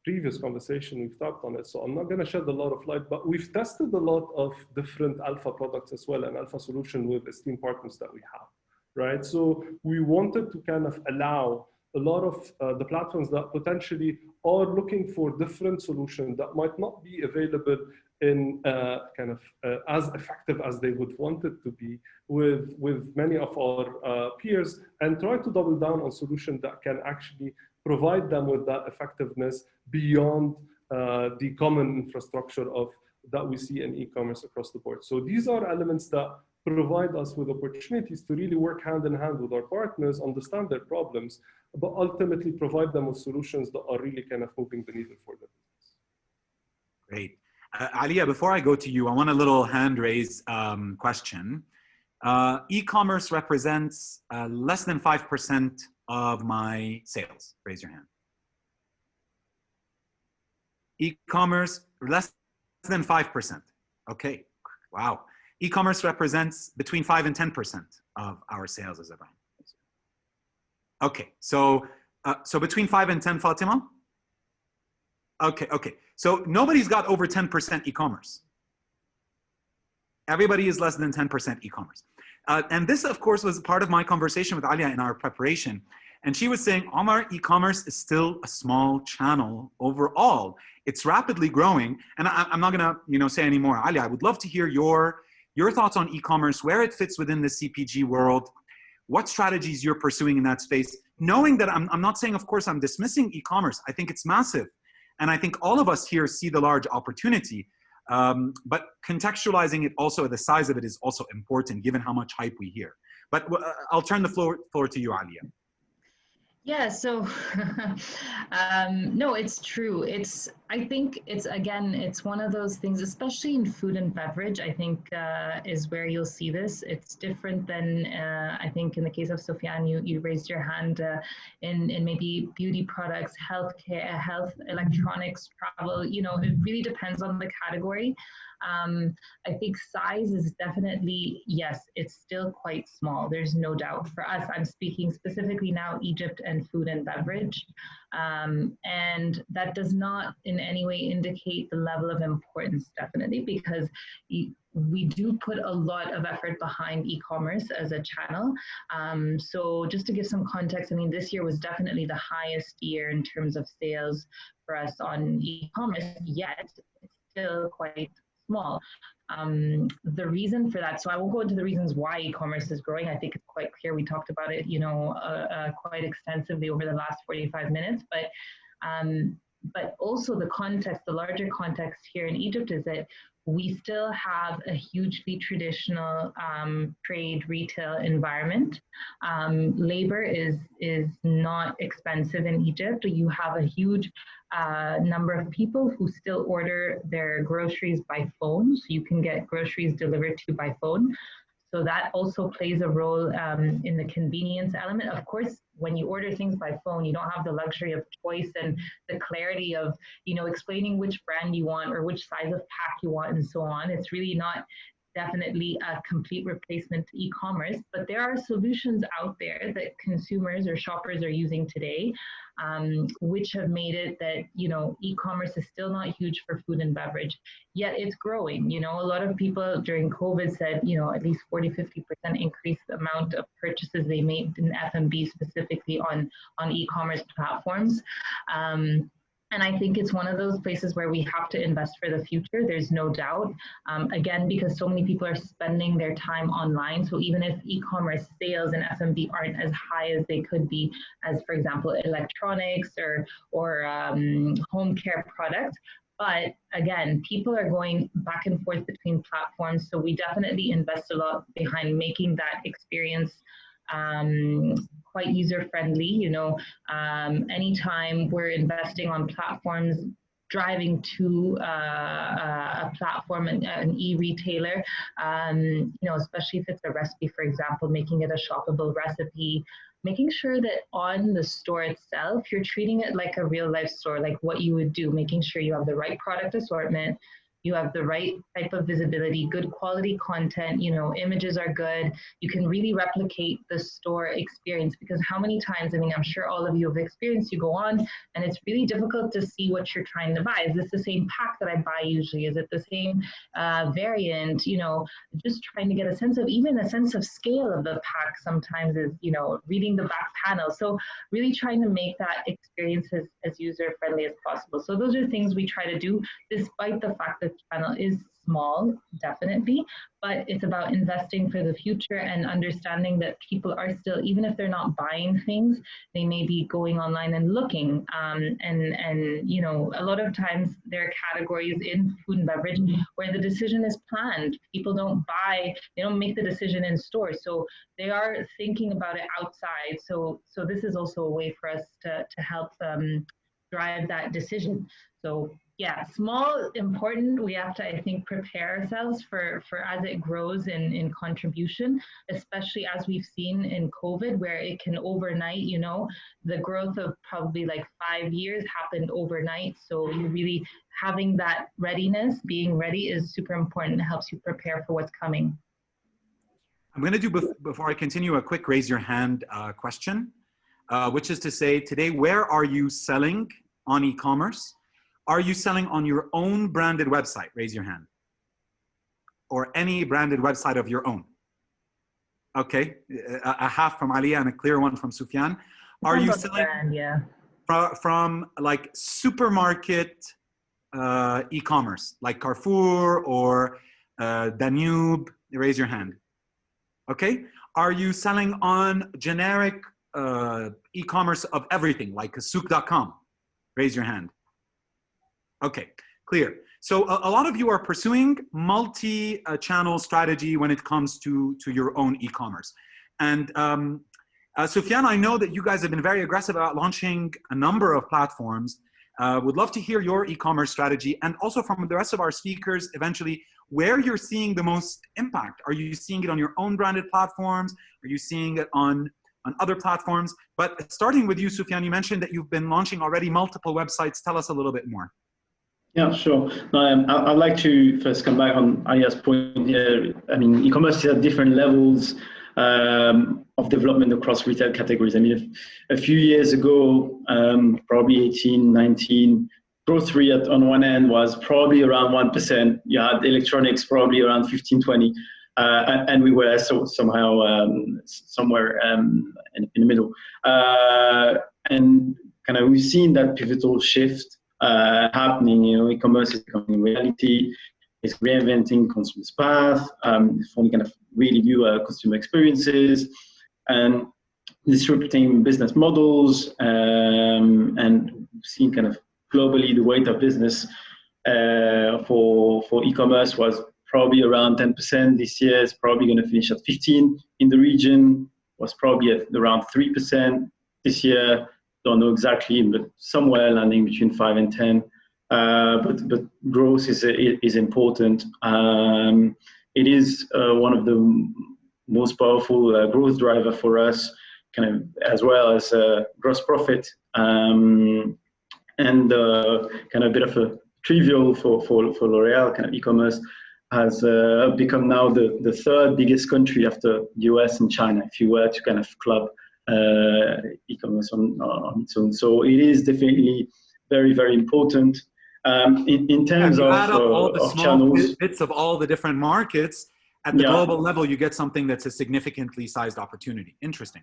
previous conversation, we've talked on it, so I'm not going to shed a lot of light, but we've tested a lot of different alpha products as well and alpha solution with esteemed partners that we have, right? So we wanted to kind of allow a lot of the platforms that potentially are looking for different solutions that might not be available in kind of as effective as they would want it to be with many of our peers, and try to double down on solutions that can actually provide them with that effectiveness beyond the common infrastructure of that we see in e-commerce across the board. So these are elements that provide us with opportunities to really work hand in hand with our partners, understand their problems, but ultimately provide them with solutions that are really kind of moving the needle for them. Great. Aleia, before I go to you, I want a little hand raise question. E-commerce represents less than 5% of my sales. Raise your hand. E-commerce, less than 5%. Okay, wow. E-commerce represents between 5 and 10% of our sales as a brand. Okay, so between 5 and 10, Fatemah? Okay. So nobody's got over 10% e-commerce. Everybody is less than 10% e-commerce. And this, of course, was part of my conversation with Aleia in our preparation. And she was saying, Omar, e-commerce is still a small channel overall. It's rapidly growing. And I'm not gonna say any more. Aleia, I would love to hear your thoughts on e-commerce, where it fits within the CPG world, what strategies you're pursuing in that space, knowing that I'm not saying, of course, I'm dismissing e-commerce. I think it's massive. And I think all of us here see the large opportunity, but contextualizing it also, the size of it is also important given how much hype we hear. But I'll turn the floor to you, Aleia. Yeah, so no, it's true. I think it's one of those things, especially in food and beverage, I think is where you'll see this. It's different than, I think in the case of Sofiane, you raised your hand in maybe beauty products, healthcare, health, electronics, travel, it really depends on the category. I think size is definitely, yes, it's still quite small. There's no doubt. For us, I'm speaking specifically now Egypt and food and beverage. And that does not in any way indicate the level of importance, definitely, because we do put a lot of effort behind e-commerce as a channel. So just to give some context, I mean, this year was definitely the highest year in terms of sales for us on e-commerce, yet it's still quite small. The reason for that, so I won't go into the reasons why e-commerce is growing. I think it's quite clear. We talked about it, quite extensively over the last 45 minutes. But also the context, the larger context here in Egypt is that we still have a hugely traditional trade retail environment. Labor is not expensive in Egypt. You have a huge number of people who still order their groceries by phone. So you can get groceries delivered to you by phone. So that also plays a role in the convenience element. Of course, when you order things by phone, you don't have the luxury of choice and the clarity of, explaining which brand you want or which size of pack you want and so on. It's really not definitely a complete replacement to e-commerce, but there are solutions out there that consumers or shoppers are using today, which have made it that, e-commerce is still not huge for food and beverage, yet it's growing. A lot of people during COVID said, at least 40-50% increase the amount of purchases they made in F&B specifically on e-commerce platforms. And I think it's one of those places where we have to invest for the future. There's no doubt. Again, because so many people are spending their time online. So even if e-commerce sales and F&B aren't as high as they could be as, for example, electronics or home care products, but again, people are going back and forth between platforms. So we definitely invest a lot behind making that experience quite user-friendly. Anytime we're investing on platforms, driving to a platform, an e-retailer, especially if it's a recipe, for example, making it a shoppable recipe, making sure that on the store itself, you're treating it like a real-life store, like what you would do, making sure you have the right product assortment, you have the right type of visibility, good quality content, images are good. You can really replicate the store experience, because how many times, I'm sure all of you have experienced, you go on and it's really difficult to see what you're trying to buy. Is this the same pack that I buy usually? Is it the same variant? Just trying to get a sense of scale of the pack sometimes is, reading the back panel. So really trying to make that experience as user-friendly as possible. So those are things we try to do, despite the fact that this channel is small, definitely, but it's about investing for the future and understanding that people are still, even if they're not buying things, they may be going online and looking. And you know, a lot of times there are categories in food and beverage where the decision is planned. People don't buy, they don't make the decision in store. So they are thinking about it outside. So this is also a way for us to help drive that decision. So yeah, small, important. We have to, I think, prepare ourselves for as it grows in contribution, especially as we've seen in COVID, where it can overnight, you know, the growth of probably like 5 years happened overnight. So you really having that readiness, being ready is super important. It helps you prepare for what's coming. I'm going to do, before I continue, a quick raise your hand question, which is to say, today, where are you selling on e-commerce? Are you selling on your own branded website? Raise your hand. Or any branded website of your own. Okay, a half from Aleia and a clear one from Sofiane. Are you selling from like supermarket e-commerce, like Carrefour or Danube? Raise your hand. Okay, are you selling on generic e-commerce of everything, like souk.com? Raise your hand. Okay, clear. So a lot of you are pursuing multi-channel strategy when it comes to your own e-commerce. And Sofiane, I know that you guys have been very aggressive about launching a number of platforms. Would love to hear your e-commerce strategy, and also from the rest of our speakers, eventually, where you're seeing the most impact. Are you seeing it on your own branded platforms? Are you seeing it on other platforms? But starting with you, Sofiane, you mentioned that you've been launching already multiple websites. Tell us a little bit more. Yeah, sure. I'd like to first come back on Alia's point here. I mean, e-commerce is at different levels of development across retail categories. I mean, a few years ago, probably 18, 19, growth rate on one end was probably around 1%. You had electronics probably around 15, 20. And we were somehow somewhere in the middle. And kind of we've seen that pivotal shift happening. You know, e-commerce is becoming reality. It's reinventing consumer's path. It's only kind of really new consumer experiences and disrupting business models. And we've seen kind of globally the weight of business for e-commerce was probably around 10% this year. It's probably going to finish at 15 in the region. Was probably at around 3% this year. Don't know exactly, but somewhere landing between 5 and 10. But growth is important. It is one of the most powerful growth driver for us, kind of as well as gross profit, and kind of a bit of a trivial for L'Oréal. Kind of e-commerce has become now the third biggest country after US and China, if you were to kind of club e-commerce on its own. So it is definitely very, very important. In terms of all the small channels, bits of all the different markets, at the global level, you get something that's a significantly sized opportunity. Interesting.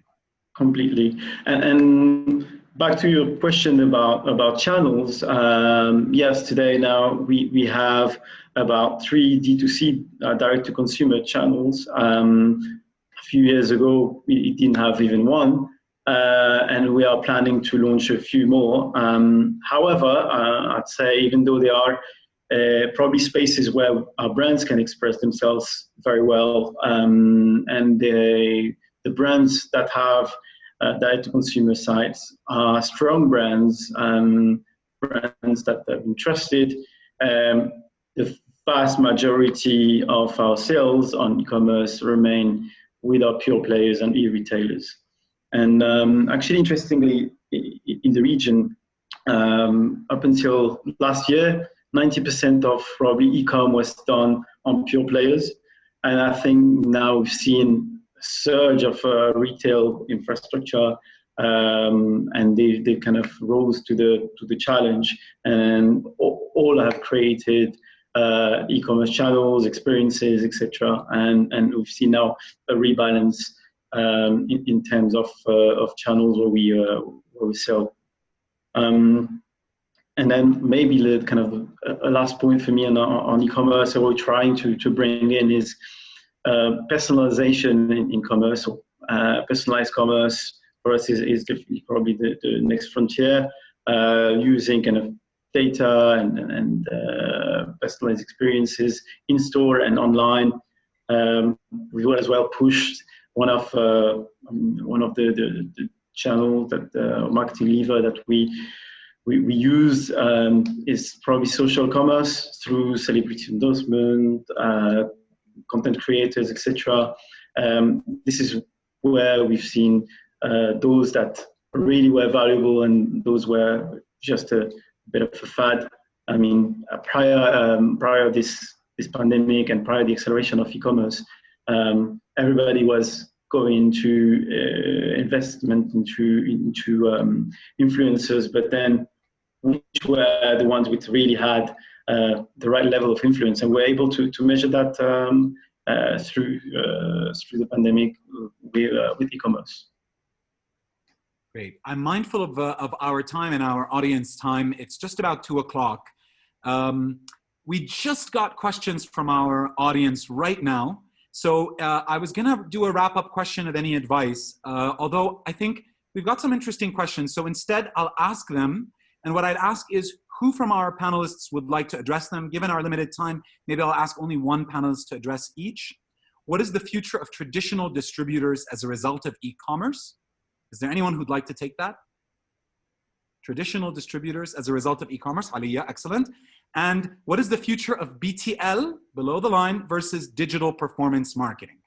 Completely. And back to your question about channels. Yes, today now we have about 3 D2C direct-to-consumer channels. A few years ago, we didn't have even one. And we are planning to launch a few more. However, I'd say even though they are probably spaces where our brands can express themselves very well, and the brands that have direct-to-consumer sites are strong brands, brands that have been trusted. The vast majority of our sales on e-commerce remain with our pure players and e-retailers. And actually, interestingly, in the region, up until last year, 90% of probably e-com was done on pure players. And I think now we've seen a surge of retail infrastructure, and they kind of rose to the challenge, and all have created e-commerce channels, experiences, etc. And we've seen now a rebalance in terms of channels where we sell. And then maybe the kind of a last point for me on e-commerce, so we're trying to bring in is personalization in commerce. So, personalized commerce for us is definitely probably the next frontier, using kind of data and personalized experiences in store and online. We will as well push one of the channels that marketing lever that we use is probably social commerce through celebrity endorsement, content creators, etc. This is where we've seen those that really were valuable and those were just a bit of a fad. I mean, prior this pandemic and prior the acceleration of e-commerce, everybody was going into investment into influencers, but then which were the ones which really had the right level of influence, and we're able to measure that through the pandemic with e-commerce. Great. I'm mindful of our time and our audience time. It's just about 2 o'clock. We just got questions from our audience right now. So I was going to do a wrap-up question of any advice, although I think we've got some interesting questions. So instead, I'll ask them. And what I'd ask is who from our panelists would like to address them? Given our limited time, maybe I'll ask only one panelist to address each. What is the future of traditional distributors as a result of e-commerce? Is there anyone who'd like to take that? Traditional distributors as a result of e-commerce. Aleia, excellent. And what is the future of BTL, below the line, versus digital performance marketing?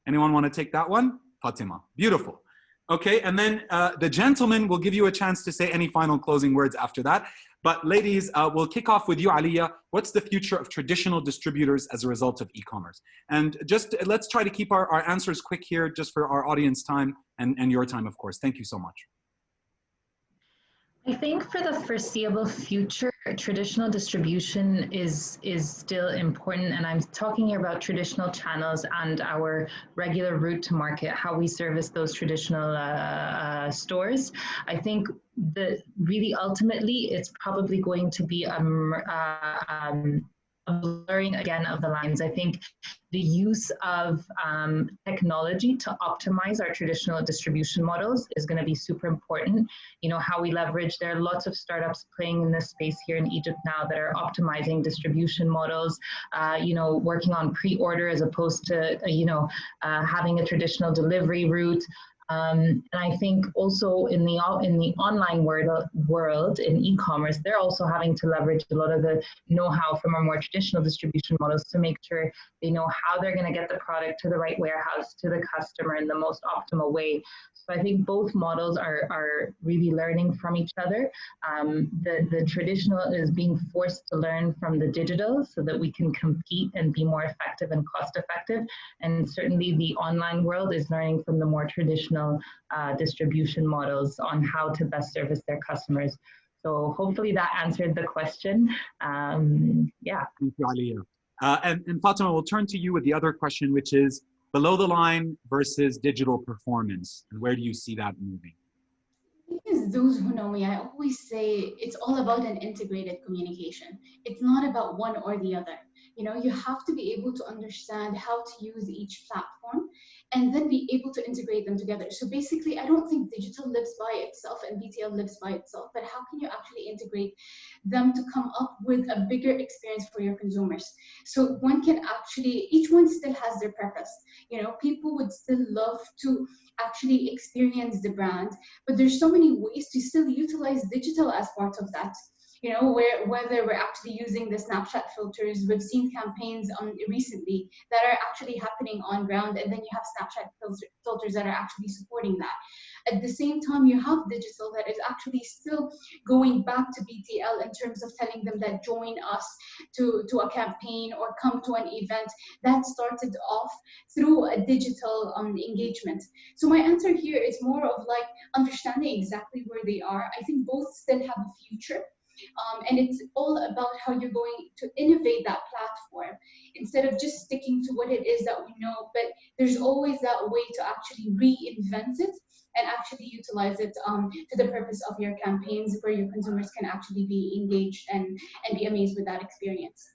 Anyone want to take that one? Fatemah, beautiful. Okay, and then the gentleman will give you a chance to say any final closing words after that. But ladies, we'll kick off with you, Aleia. What's the future of traditional distributors as a result of e-commerce? And just let's try to keep our answers quick here, just for our audience time and your time, of course. Thank you so much. I think for the foreseeable future, traditional distribution is still important, and I'm talking here about traditional channels and our regular route to market, how we service those traditional stores. I think that really ultimately it's probably going to be a blurring again of the lines. I think the use of technology to optimize our traditional distribution models is going to be super important. You know, how we leverage, there are lots of startups playing in this space here in Egypt now that are optimizing distribution models, you know, working on pre-order as opposed to, having a traditional delivery route. And I think also in the online world, in e-commerce, they're also having to leverage a lot of the know-how from our more traditional distribution models to make sure they know how they're going to get the product to the right warehouse, to the customer in the most optimal way. So I think both models are really learning from each other. The traditional is being forced to learn from the digital so that we can compete and be more effective and cost effective. And certainly the online world is learning from the more traditional distribution models on how to best service their customers. So hopefully that answered the question. Yeah. Thank you, Aleia. And Fatemah, we'll turn to you with the other question, which is below the line versus digital performance. And where do you see that moving? Because those who know me, I always say it's all about an integrated communication. It's not about one or the other. You know, you have to be able to understand how to use each platform and then be able to integrate them together. So basically, I don't think digital lives by itself and BTL lives by itself, but how can you actually integrate them to come up with a bigger experience for your consumers? So one can actually, each one still has their purpose. You know, people would still love to actually experience the brand, but there's so many ways to still utilize digital as part of that. You know, whether we're actually using the Snapchat filters, we've seen campaigns recently that are actually happening on ground, and then you have Snapchat filters that are actually supporting that. At the same time, you have digital that is actually still going back to BTL in terms of telling them that join us to a campaign or come to an event that started off through a digital engagement. So my answer here is more of like understanding exactly where they are. I think both still have a future. And it's all about how you're going to innovate that platform instead of just sticking to what it is that we know. But there's always that way to actually reinvent it and actually utilize it to the purpose of your campaigns, where your consumers can actually be engaged and be amazed with that experience.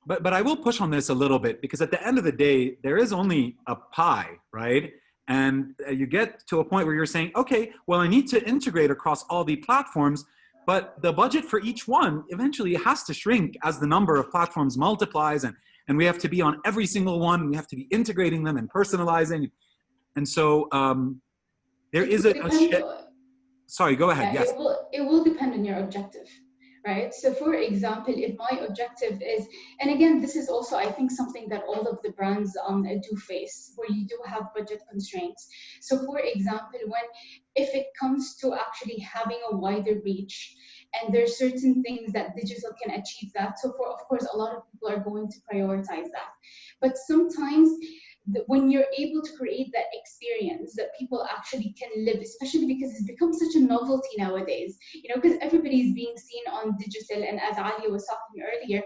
But I will push on this a little bit, because at the end of the day, there is only a pie, right? And you get to a point where you're saying, okay, well, I need to integrate across all the platforms, but the budget for each one eventually has to shrink as the number of platforms multiplies, and we have to be on every single one. We have to be integrating them and personalizing. And so there is a sorry, go ahead. Yeah, yes. It will depend on your objective, right? So for example, if my objective is, and again, this is also, I think, something that all of the brands do face, where you do have budget constraints. So for example, if it comes to actually having a wider reach, and there's certain things that digital can achieve that. So of course, a lot of people are going to prioritize that. But sometimes when you're able to create that experience that people actually can live, especially because it's become such a novelty nowadays, because everybody's being seen on digital, and as Aleia was talking earlier,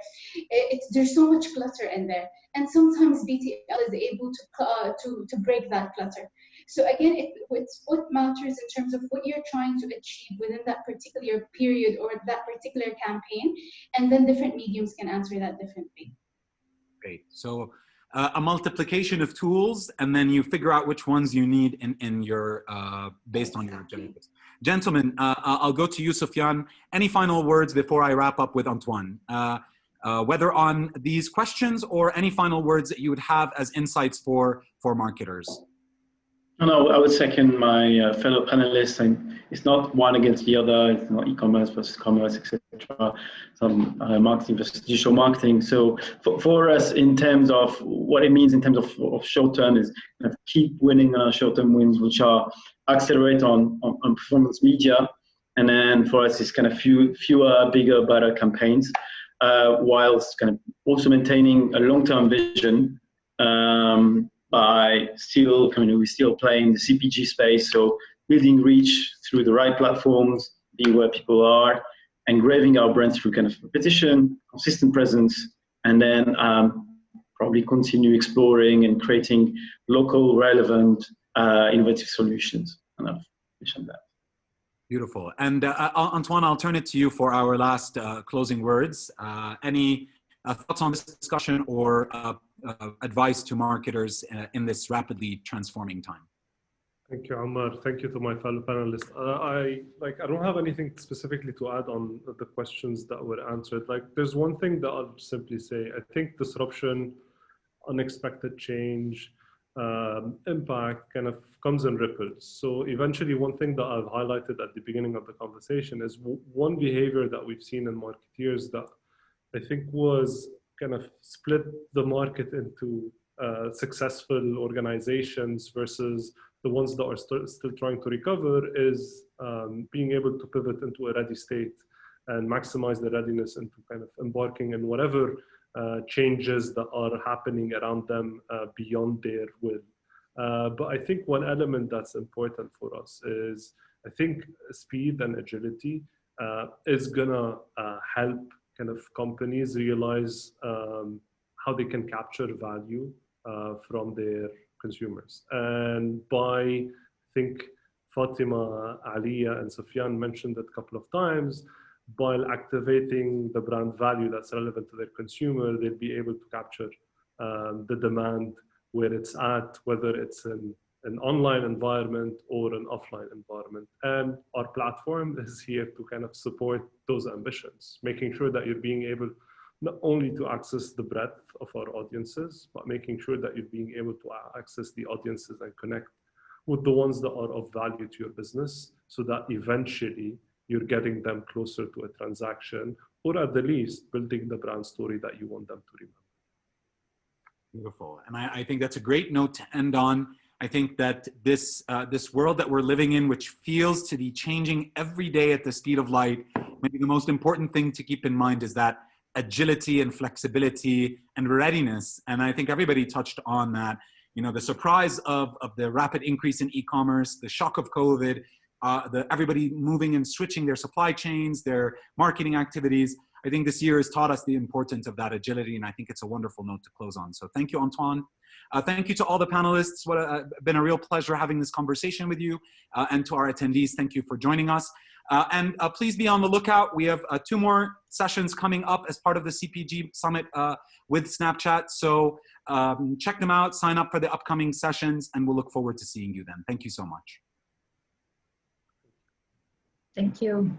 there's so much clutter in there, and sometimes BTL is able to break that clutter. So again, it's what matters in terms of what you're trying to achieve within that particular period or that particular campaign, and then different mediums can answer that differently. Great. So a multiplication of tools, and then you figure out which ones you need in your based on your objectives. Gentlemen, I'll go to you, Sofiane. Any final words before I wrap up with Antoine? Whether on these questions or any final words that you would have as insights for marketers. No, I would second my fellow panelists. And it's not one against the other. It's not e-commerce versus commerce, etc. Some marketing versus digital marketing. So for us, in terms of what it means in terms of short term, is kind of keep winning short term wins, which are accelerate on performance media, and then for us, it's kind of fewer, bigger, better campaigns, whilst kind of also maintaining a long term vision. By we still play in the CPG space, so building reach through the right platforms, being where people are, engraving our brands through kind of repetition, consistent presence, and then probably continue exploring and creating local, relevant, innovative solutions. And I've mentioned that. Beautiful. And Antoine, I'll turn it to you for our last closing words. Any thoughts on this discussion or advice to marketers in this rapidly transforming time? Thank you, Omar. Thank you to my fellow panelists. I don't have anything specifically to add on the questions that were answered. There's one thing that I'll simply say. I think disruption, unexpected change, impact kind of comes in ripples. So eventually, one thing that I've highlighted at the beginning of the conversation is one behavior that we've seen in marketeers that I think was kind of split the market into successful organizations versus the ones that are still trying to recover, is being able to pivot into a ready state and maximize the readiness into kind of embarking in whatever changes that are happening around them beyond their will. But I think one element that's important for us is, I think speed and agility is gonna help kind of companies realize how they can capture value from their consumers. And I think Fatemah, Aleia, and Sofiane mentioned it a couple of times, by activating the brand value that's relevant to their consumer, they'll be able to capture the demand where it's at, whether it's in an online environment or an offline environment. And our platform is here to kind of support those ambitions, making sure that you're being able not only to access the breadth of our audiences, but making sure that you're being able to access the audiences and connect with the ones that are of value to your business, so that eventually you're getting them closer to a transaction, or at the least building the brand story that you want them to remember. Beautiful. And I think that's a great note to end on. I think that this world that we're living in, which feels to be changing every day at the speed of light, maybe the most important thing to keep in mind is that agility and flexibility and readiness. And I think everybody touched on that. You know, the surprise of the rapid increase in e-commerce, the shock of COVID, everybody moving and switching their supply chains, their marketing activities. I think this year has taught us the importance of that agility, and I think it's a wonderful note to close on. So thank you, Antoine. Thank you to all the panelists. Been a real pleasure having this conversation with you, and to our attendees, thank you for joining us. And please be on the lookout. We have 2 more sessions coming up as part of the CPG Summit with Snapchat. So check them out, sign up for the upcoming sessions, and we'll look forward to seeing you then. Thank you so much. Thank you.